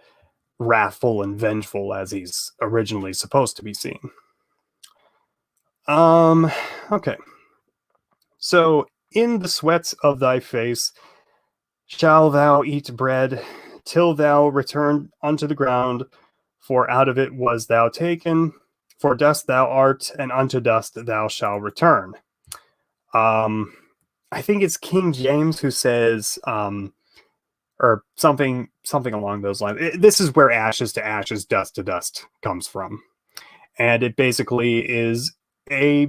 wrathful and vengeful as he's originally supposed to be seen. Okay. So, in the sweat of thy face shall thou eat bread, till thou return unto the ground, for out of it was thou taken, for dust thou art, and unto dust thou shalt return. I think it's King James who says, or something along those lines. This is where ashes to ashes, dust to dust comes from. And it basically is a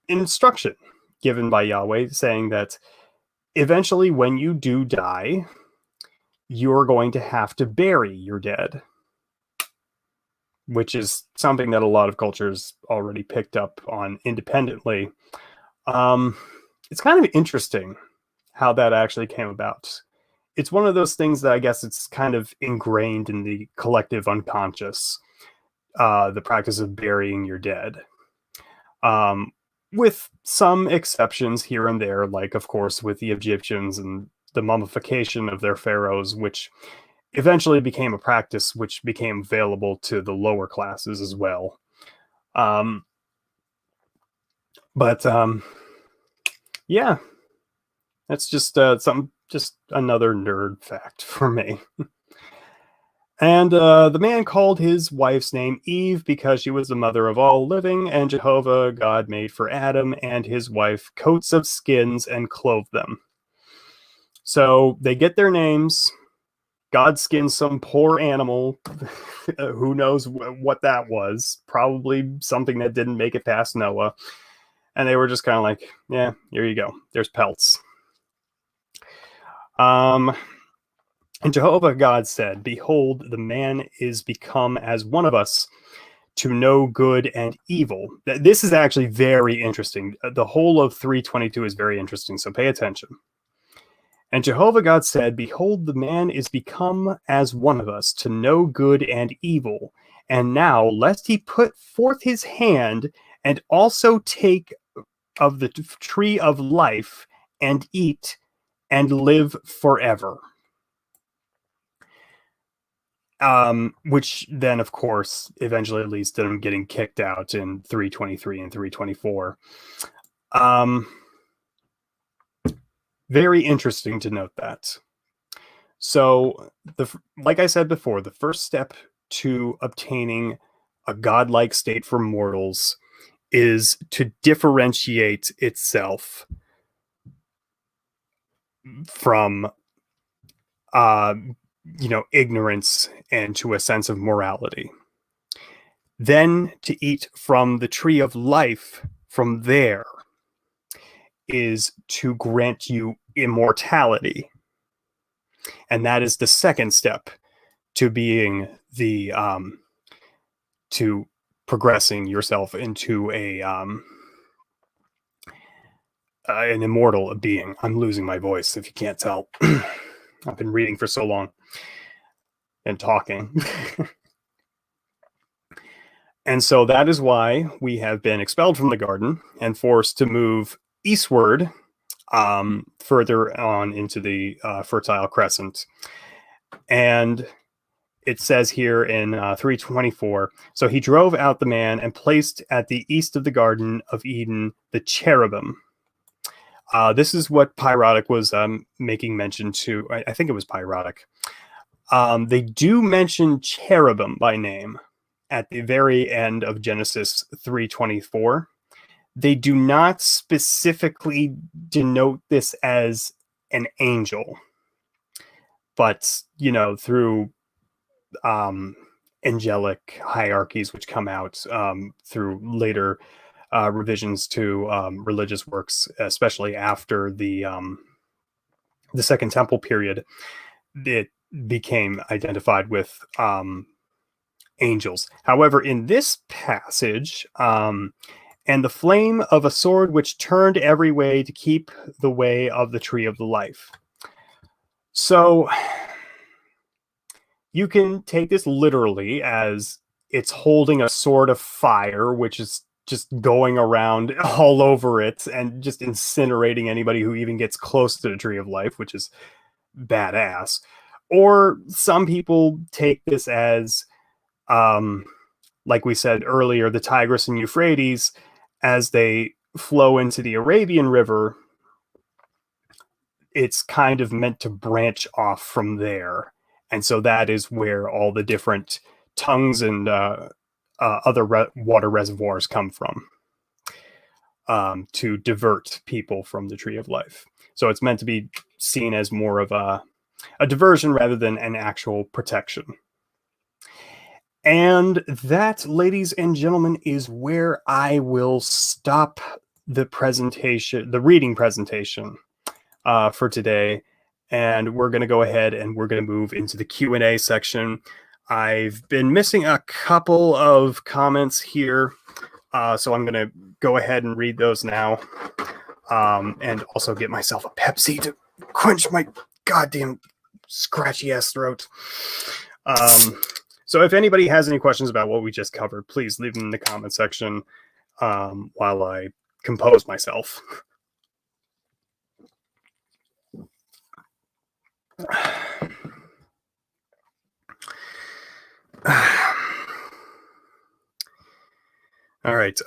instruction given by Yahweh saying that eventually when you do die, you're going to have to bury your dead, which is something that a lot of cultures already picked up on independently. It's kind of interesting how that actually came about. It's one of those things that I guess it's kind of ingrained in the collective unconscious, the practice of burying your dead. With some exceptions here and there, like, of course, with the Egyptians and the mummification of their pharaohs, which eventually became a practice which became available to the lower classes as well. Yeah, that's just just another nerd fact for me. And the man called his wife's name Eve because she was the mother of all living, and Jehovah God made for Adam and his wife coats of skins and clothed them. So they get their names. God skins some poor animal. Who knows what that was? Probably something that didn't make it past Noah. And they were just kind of like, yeah, here you go. There's pelts. And Jehovah God said, behold, the man is become as one of us to know good and evil. This is actually very interesting. The whole of 322 is very interesting, so pay attention. And Jehovah God said, behold, the man is become as one of us to know good and evil. And now, lest he put forth his hand and also take of the tree of life and eat and live forever. Which then, of course, eventually leads to them getting kicked out in 323 and 324. Very interesting to note that. So, like I said before, the first step to obtaining a godlike state for mortals is to differentiate itself from, ignorance and to a sense of morality. Then to eat from the tree of life from there is to grant you immortality. And that is the second step to being to progressing yourself into an immortal being. I'm losing my voice if you can't tell. I've been reading for so long and talking. And so that is why we have been expelled from the garden and forced to move eastward, further on into the Fertile Crescent. And it says here in 324, so he drove out the man and placed at the east of the Garden of Eden the cherubim. This is what Pyrotic was making mention to. I think it was Pyrotic. They do mention cherubim by name at the very end of Genesis 3:24. They do not specifically denote this as an angel, but through angelic hierarchies which come out through later revisions to religious works, especially after the Second Temple period, it became identified with angels. However, in this passage, and the flame of a sword which turned every way to keep the way of the tree of the life. So you can take this literally as it's holding a sword of fire, which is just going around all over it and just incinerating anybody who even gets close to the tree of life, which is badass. Or some people take this as, like we said earlier, the Tigris and Euphrates, as they flow into the Arabian River, it's kind of meant to branch off from there. And so that is where all the different tongues and other water reservoirs come from, to divert people from the tree of life. So it's meant to be seen as more of a diversion rather than an actual protection. And that, ladies and gentlemen, is where I will stop the reading presentation for today. And we're going to go ahead and we're going to move into the Q&A section. I've been missing a couple of comments here, so I'm going to go ahead and read those now, and also get myself a Pepsi to quench my goddamn scratchy ass throat. So if anybody has any questions about what we just covered, please leave them in the comment section while I compose myself. All right.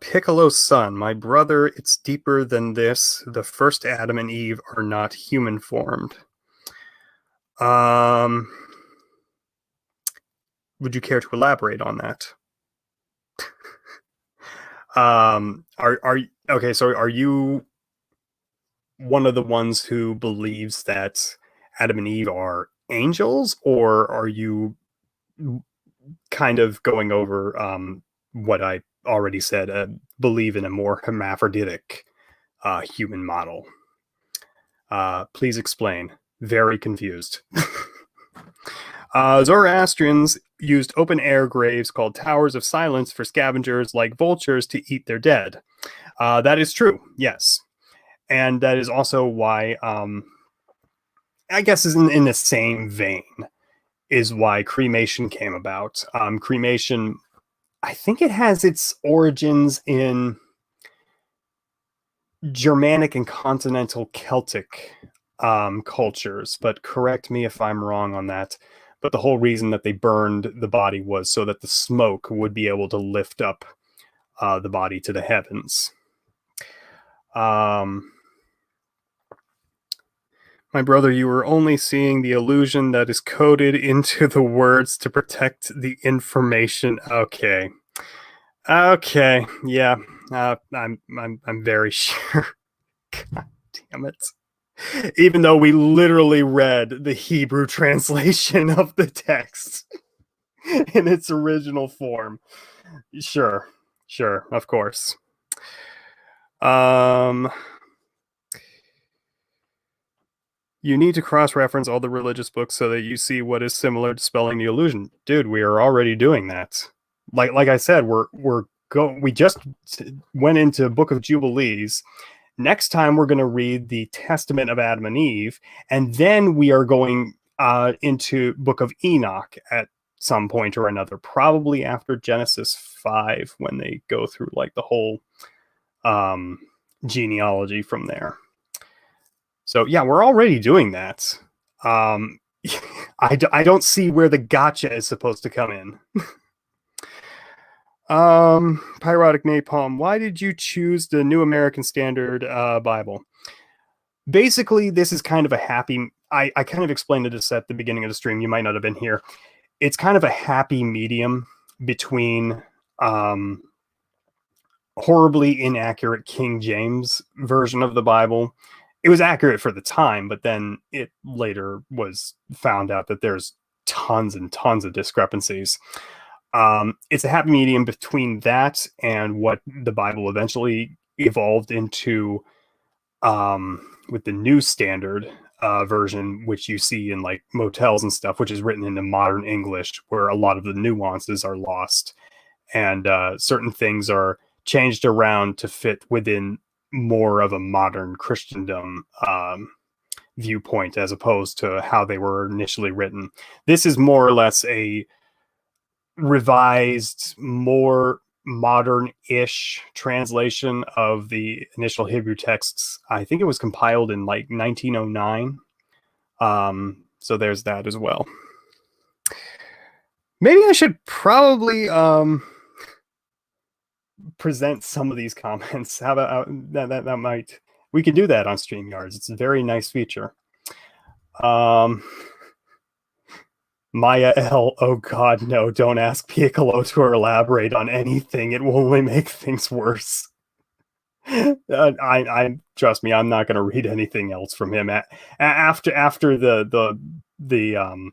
Piccolo's son, my brother, it's deeper than this. The first Adam and Eve are not human formed. Would you care to elaborate on that? Are okay? So are you one of the ones who believes that Adam and Eve are angels, or are you kind of going over what I already said? Believe in a more hermaphroditic human model. Please explain. Very confused. Zoroastrians used open air graves called towers of silence for scavengers like vultures to eat their dead. That is true, yes. And that is also why, I guess, is in the same vein, is why cremation came about. Cremation, I think it has its origins in Germanic and continental Celtic cultures, but correct me if I'm wrong on that. But the whole reason that they burned the body was so that the smoke would be able to lift up the body to the heavens. My brother, you were only seeing the illusion that is coded into the words to protect the information. Okay. Okay. Yeah. I'm very sure. God damn it. Even though we literally read the Hebrew translation of the text in its original form. Sure. Sure, of course. You need to cross-reference all the religious books so that you see what is similar to spelling the illusion. Dude, we are already doing that. Like I said, we just went into Book of Jubilees. Next time we're going to read the Testament of Adam and Eve, and then we are going into Book of Enoch at some point or another, probably after Genesis 5, when they go through like the whole genealogy from there. So yeah, we're already doing that. I don't see where the gotcha is supposed to come in. Pyrotic Napalm, why did you choose the New American Standard Bible? Basically, this is kind of a happy... I kind of explained this at the beginning of the stream. You might not have been here. It's kind of a happy medium between horribly inaccurate King James version of the Bible. It was accurate for the time, but then it later was found out that there's tons and tons of discrepancies. It's a happy medium between that and what the Bible eventually evolved into with the New Standard version, which you see in like motels and stuff, which is written into modern English, where a lot of the nuances are lost and certain things are changed around to fit within more of a modern Christendom viewpoint as opposed to how they were initially written. This is more or less a revised, more modern-ish translation of the initial Hebrew texts. I think it was compiled in like 1909. So there's that as well. Maybe I should probably present some of these comments. How about that might... We can do that on StreamYards. It's a very nice feature. Maya L. Oh God, no! Don't ask Piccolo to elaborate on anything. It will only make things worse. I trust me. I'm not going to read anything else from him after the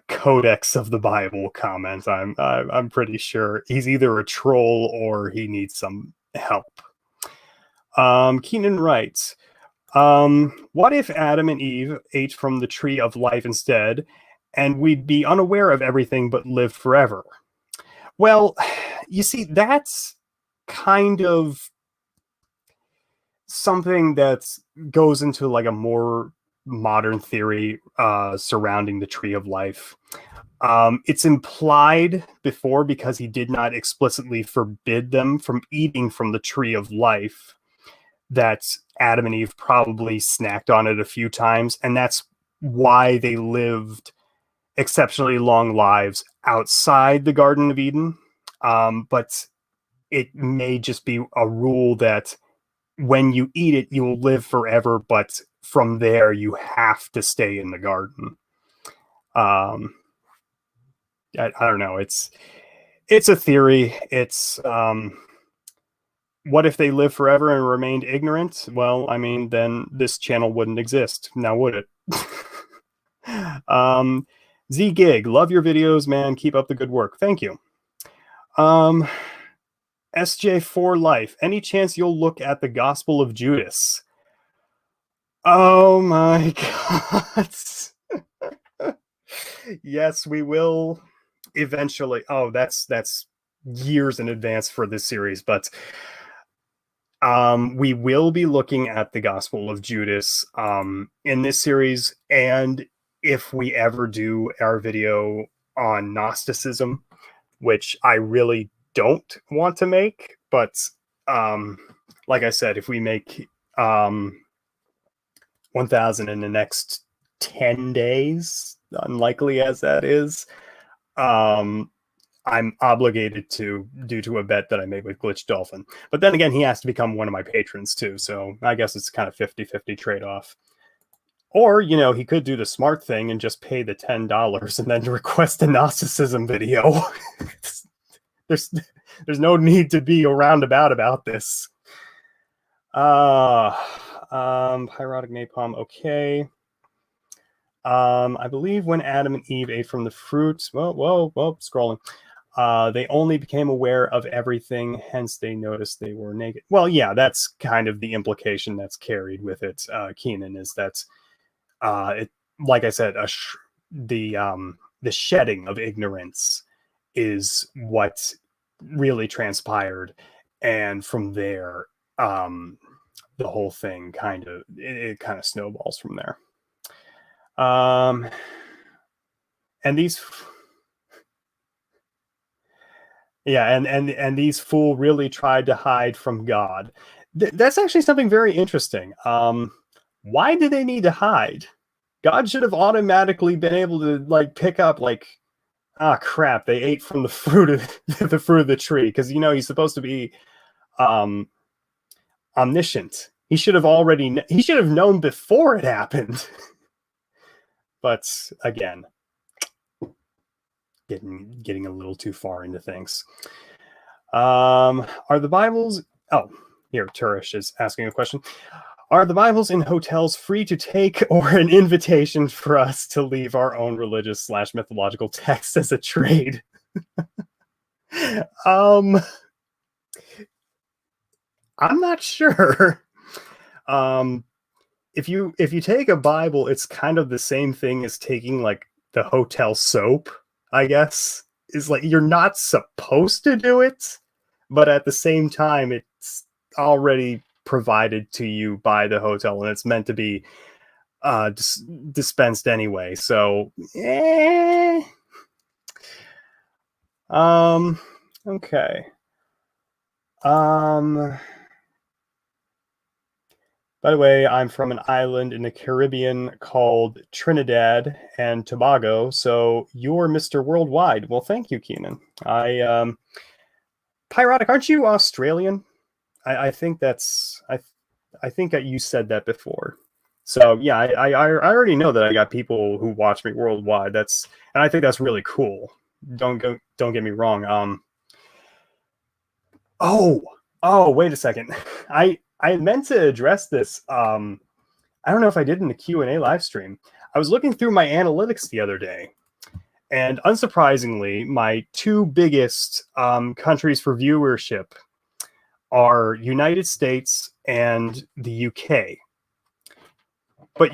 Codex of the Bible comment. I'm pretty sure he's either a troll or he needs some help. Keenan writes, what if Adam and Eve ate from the tree of life instead, and we'd be unaware of everything but live forever? Well, you see, that's kind of something that goes into like a more modern theory surrounding the tree of life. It's implied before, because he did not explicitly forbid them from eating from the tree of life, that Adam and Eve probably snacked on it a few times, and that's why they lived exceptionally long lives outside the Garden of Eden. But it may just be a rule that when you eat it, you will live forever, but from there you have to stay in the garden. I don't know. It's a theory. It's what if they live forever and remained ignorant? Well, I mean, then this channel wouldn't exist. Now, would it? Z Gig, love your videos, man. Keep up the good work. Thank you. SJ4 Life, any chance you'll look at the Gospel of Judas? Oh my God. Yes, we will eventually. Oh, that's years in advance for this series, but we will be looking at the Gospel of Judas in this series, and if we ever do our video on Gnosticism, which I really don't want to make, but like I said, if we make 1000 in the next 10 days, unlikely as that is, I'm obligated to, due to a bet that I made with Glitch Dolphin. But then again, he has to become one of my patrons too, so I guess it's kind of 50-50 trade-off. Or, you know, he could do the smart thing and just pay the $10 and then request a Gnosticism video. there's no need to be roundabout about this. Pyrotic Napalm, okay. I believe when Adam and Eve ate from the fruit, whoa, scrolling. They only became aware of everything, hence they noticed they were naked. Well, yeah, that's kind of the implication that's carried with it, Keenan, is that, like I said, the shedding of ignorance is what really transpired, and from there, the whole thing kind of snowballs from there. And these, yeah, and these fool really tried to hide from God. That's actually something very interesting. Why do they need to hide? God should have automatically been able to like pick up like, ah, crap, they ate from the fruit of the tree, because you know he's supposed to be omniscient. He should have known before it happened. But again, getting a little too far into things. Are the Bibles? Oh, here, Turish is asking a question. Are the Bibles in hotels free to take, or an invitation for us to leave our own religious / mythological text as a trade? I'm not sure. If you take a Bible, it's kind of the same thing as taking like the hotel soap, I guess. Is like you're not supposed to do it, but at the same time, it's already provided to you by the hotel, and it's meant to be dispensed anyway. So, okay. By the way, I'm from an island in the Caribbean called Trinidad and Tobago, so you're Mr. Worldwide. Well, thank you, Keenan. Pyrotic, aren't you Australian? I think that's I think that you said that before. So yeah, I already know that I got people who watch me worldwide. And I think that's really cool. Don't get me wrong. Oh, wait a second. I meant to address this. I don't know if I did in the Q&A live stream. I was looking through my analytics the other day, and unsurprisingly, my two biggest countries for viewership are United States and the UK. But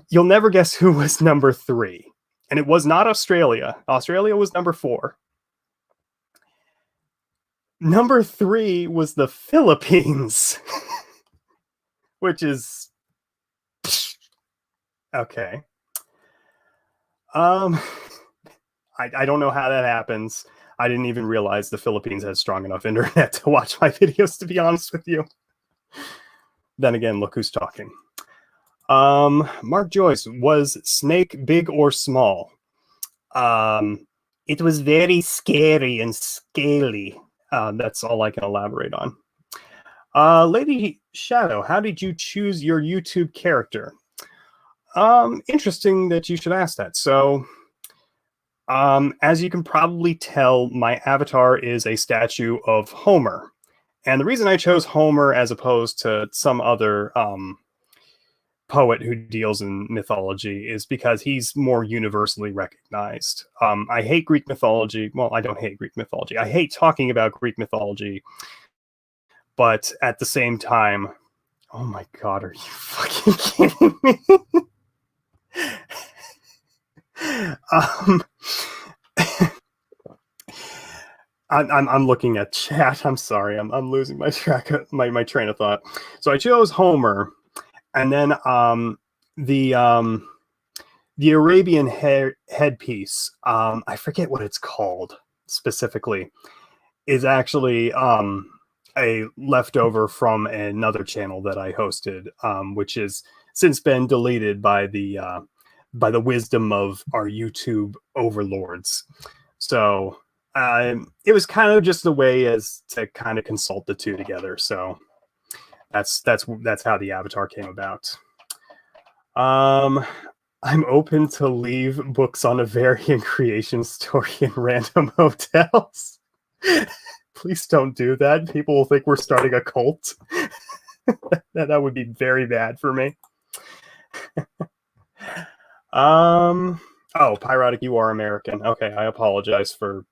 you'll never guess who was number 3. And it was not Australia. Australia was number 4. Number 3 was the Philippines. Which is okay. I don't know how that happens. I didn't even realize the Philippines had strong enough internet to watch my videos, to be honest with you. Then again, look who's talking. Mark Joyce, was Snake big or small? It was very scary and scaly. That's all I can elaborate on. Lady Shadow, how did you choose your YouTube character? Interesting that you should ask that. So As you can probably tell, my avatar is a statue of Homer. And the reason I chose Homer as opposed to some other poet who deals in mythology is because he's more universally recognized. I hate Greek mythology. Well, I don't hate Greek mythology. I hate talking about Greek mythology. But at the same time, oh my God, are you fucking kidding me? um, I'm looking at chat. I'm sorry. I'm losing my train of thought. So I chose Homer, and then the Arabian headpiece. I forget what it's called specifically. Is actually a leftover from another channel that I hosted, which has since been deleted by the wisdom of our YouTube overlords. So it was kind of just a way as to kind of consult the two together. So that's how the avatar came about. I'm open to leave books on a variant creation story in random hotels. Please don't do that. People will think we're starting a cult. That would be very bad for me. Oh, Pyrotic, you are American. Okay, I apologize for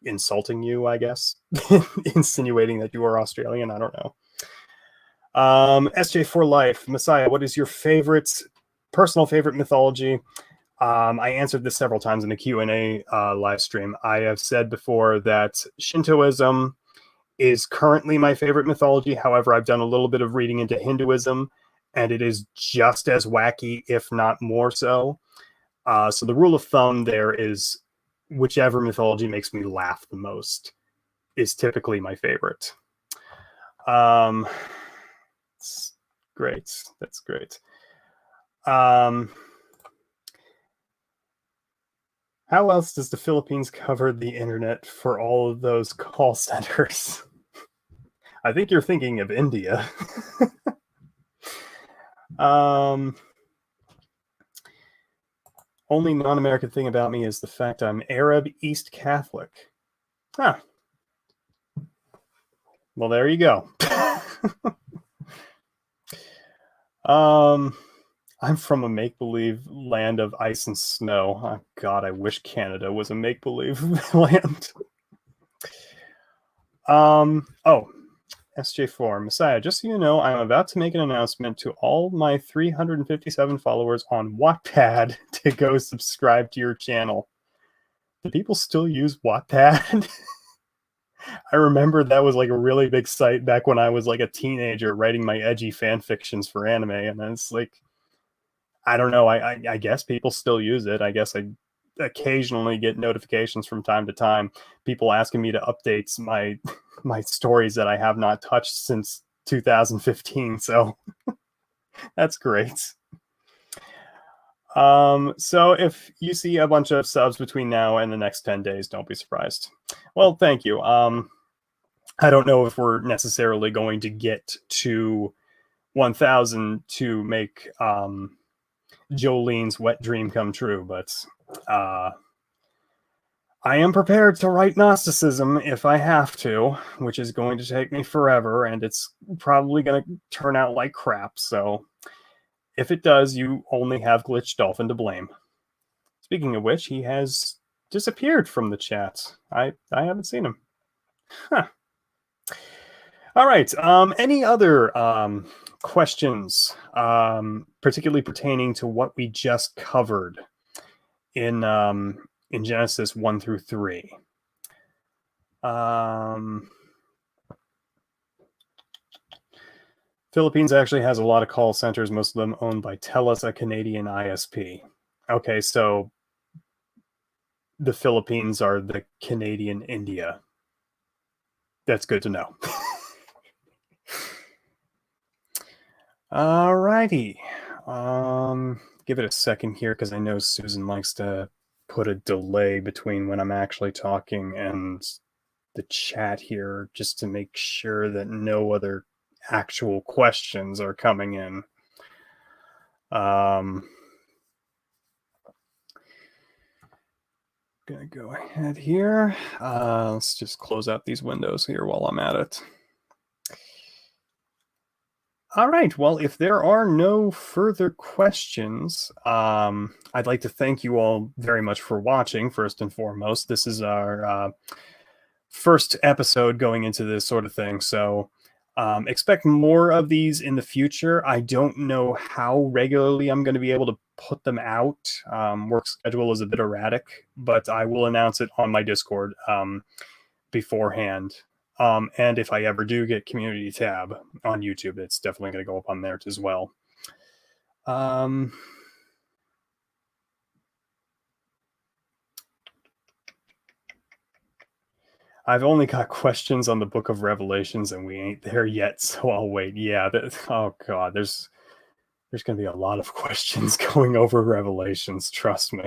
insulting you, I guess. Insinuating that you are Australian. I don't know. SJ for Life. Messiah, what is your personal favorite mythology? I answered this several times in the Q&A live stream. I have said before that Shintoism is currently my favorite mythology. However, I've done a little bit of reading into Hinduism, and it is just as wacky, if not more so. So the rule of thumb there is whichever mythology makes me laugh the most is typically my favorite. Great. That's great. How else does the Philippines cover the internet for all of those call centers? I think you're thinking of India. Only non-American thing about me is the fact I'm Arab East Catholic. Huh. Well, there you go. I'm from a make-believe land of ice and snow. Oh, God, I wish Canada was a make-believe land. Oh, SJ4 Messiah, just so you know, I'm about to make an announcement to all my 357 followers on Wattpad to go subscribe to your channel. Do people still use Wattpad? I remember that was like a really big site back when I was like a teenager writing my edgy fan fictions for anime, and it's like, I don't know, I guess people still use it. I guess I occasionally get notifications from time to time, people asking me to update my stories that I have not touched since 2015. So that's great. So if you see a bunch of subs between now and the next 10 days, don't be surprised. Well, thank you. I don't know if we're necessarily going to get to 1,000 to make Jolene's wet dream come true, but I am prepared to write Gnosticism if I have to, which is going to take me forever, and it's probably going to turn out like crap. So if it does, you only have Glitch Dolphin to blame. Speaking of which, he has disappeared from the chat. I haven't seen him. Huh. All right. Any other questions, particularly pertaining to what we just covered in Genesis 1 through 3? Philippines actually has a lot of call centers, most of them owned by TELUS, a Canadian ISP. Okay, so the Philippines are the Canadian India. That's good to know. Alrighty. Give it a second here because I know Susan likes to put a delay between when I'm actually talking and the chat here, just to make sure that no other actual questions are coming in. Gonna go ahead here. Let's just close out these windows here while I'm at it. All right. Well, if there are no further questions, I'd like to thank you all very much for watching, first and foremost. This is our first episode going into this sort of thing. So expect more of these in the future. I don't know how regularly I'm going to be able to put them out. Work schedule is a bit erratic, but I will announce it on my Discord beforehand. And if I ever do get community tab on YouTube, it's definitely going to go up on there as well. I've only got questions on the Book of Revelations, and we ain't there yet, so I'll wait. Yeah, oh god, there's going to be a lot of questions going over Revelations, trust me.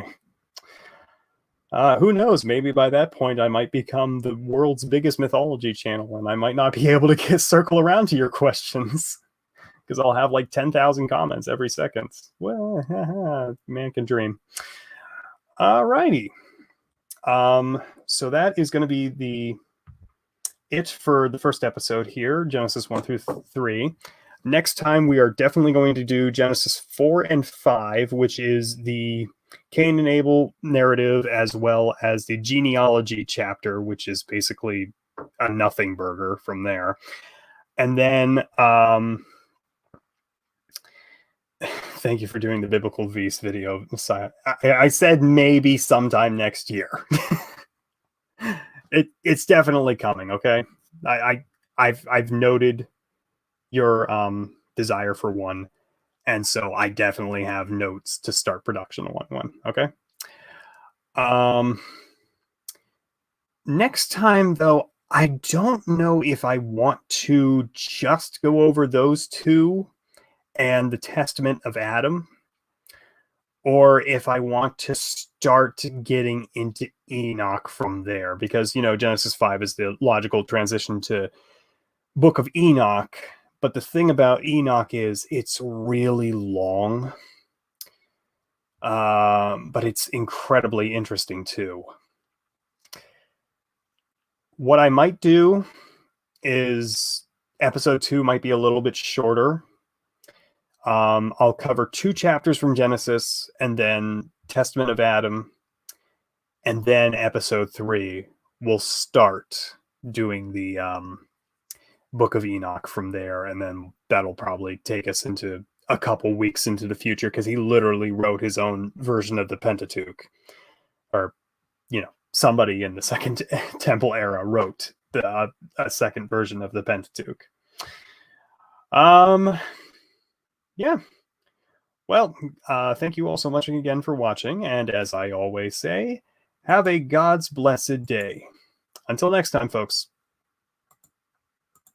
Who knows? Maybe by that point I might become the world's biggest mythology channel, and I might not be able to circle around to your questions because I'll have like 10,000 comments every second. Well, man can dream. Alrighty. So that is going to be it for the first episode here, Genesis 1 through 3. Next time we are definitely going to do Genesis 4 and 5, which is the Cain and Abel narrative, as well as the genealogy chapter, which is basically a nothing burger from there. And then thank you for doing the Biblical Beast video. I said maybe sometime next year. It's definitely coming. Okay, I've noted your desire for one, and so I definitely have notes to start production on one. Okay. Next time, though, I don't know if I want to just go over those two and the Testament of Adam, or if I want to start getting into Enoch from there, because, Genesis 5 is the logical transition to Book of Enoch. But the thing about Enoch is it's really long, but it's incredibly interesting too. What I might do is episode 2 might be a little bit shorter. I'll cover 2 chapters from Genesis, and then Testament of Adam, and then episode 3 we'll start doing the Book of Enoch from there, and then that'll probably take us into a couple weeks into the future, because he literally wrote his own version of the Pentateuch, or somebody in the Second Temple era wrote a second version of the Pentateuch. Yeah. Well, thank you all so much again for watching, and as I always say, have a God's blessed day. Until next time, folks.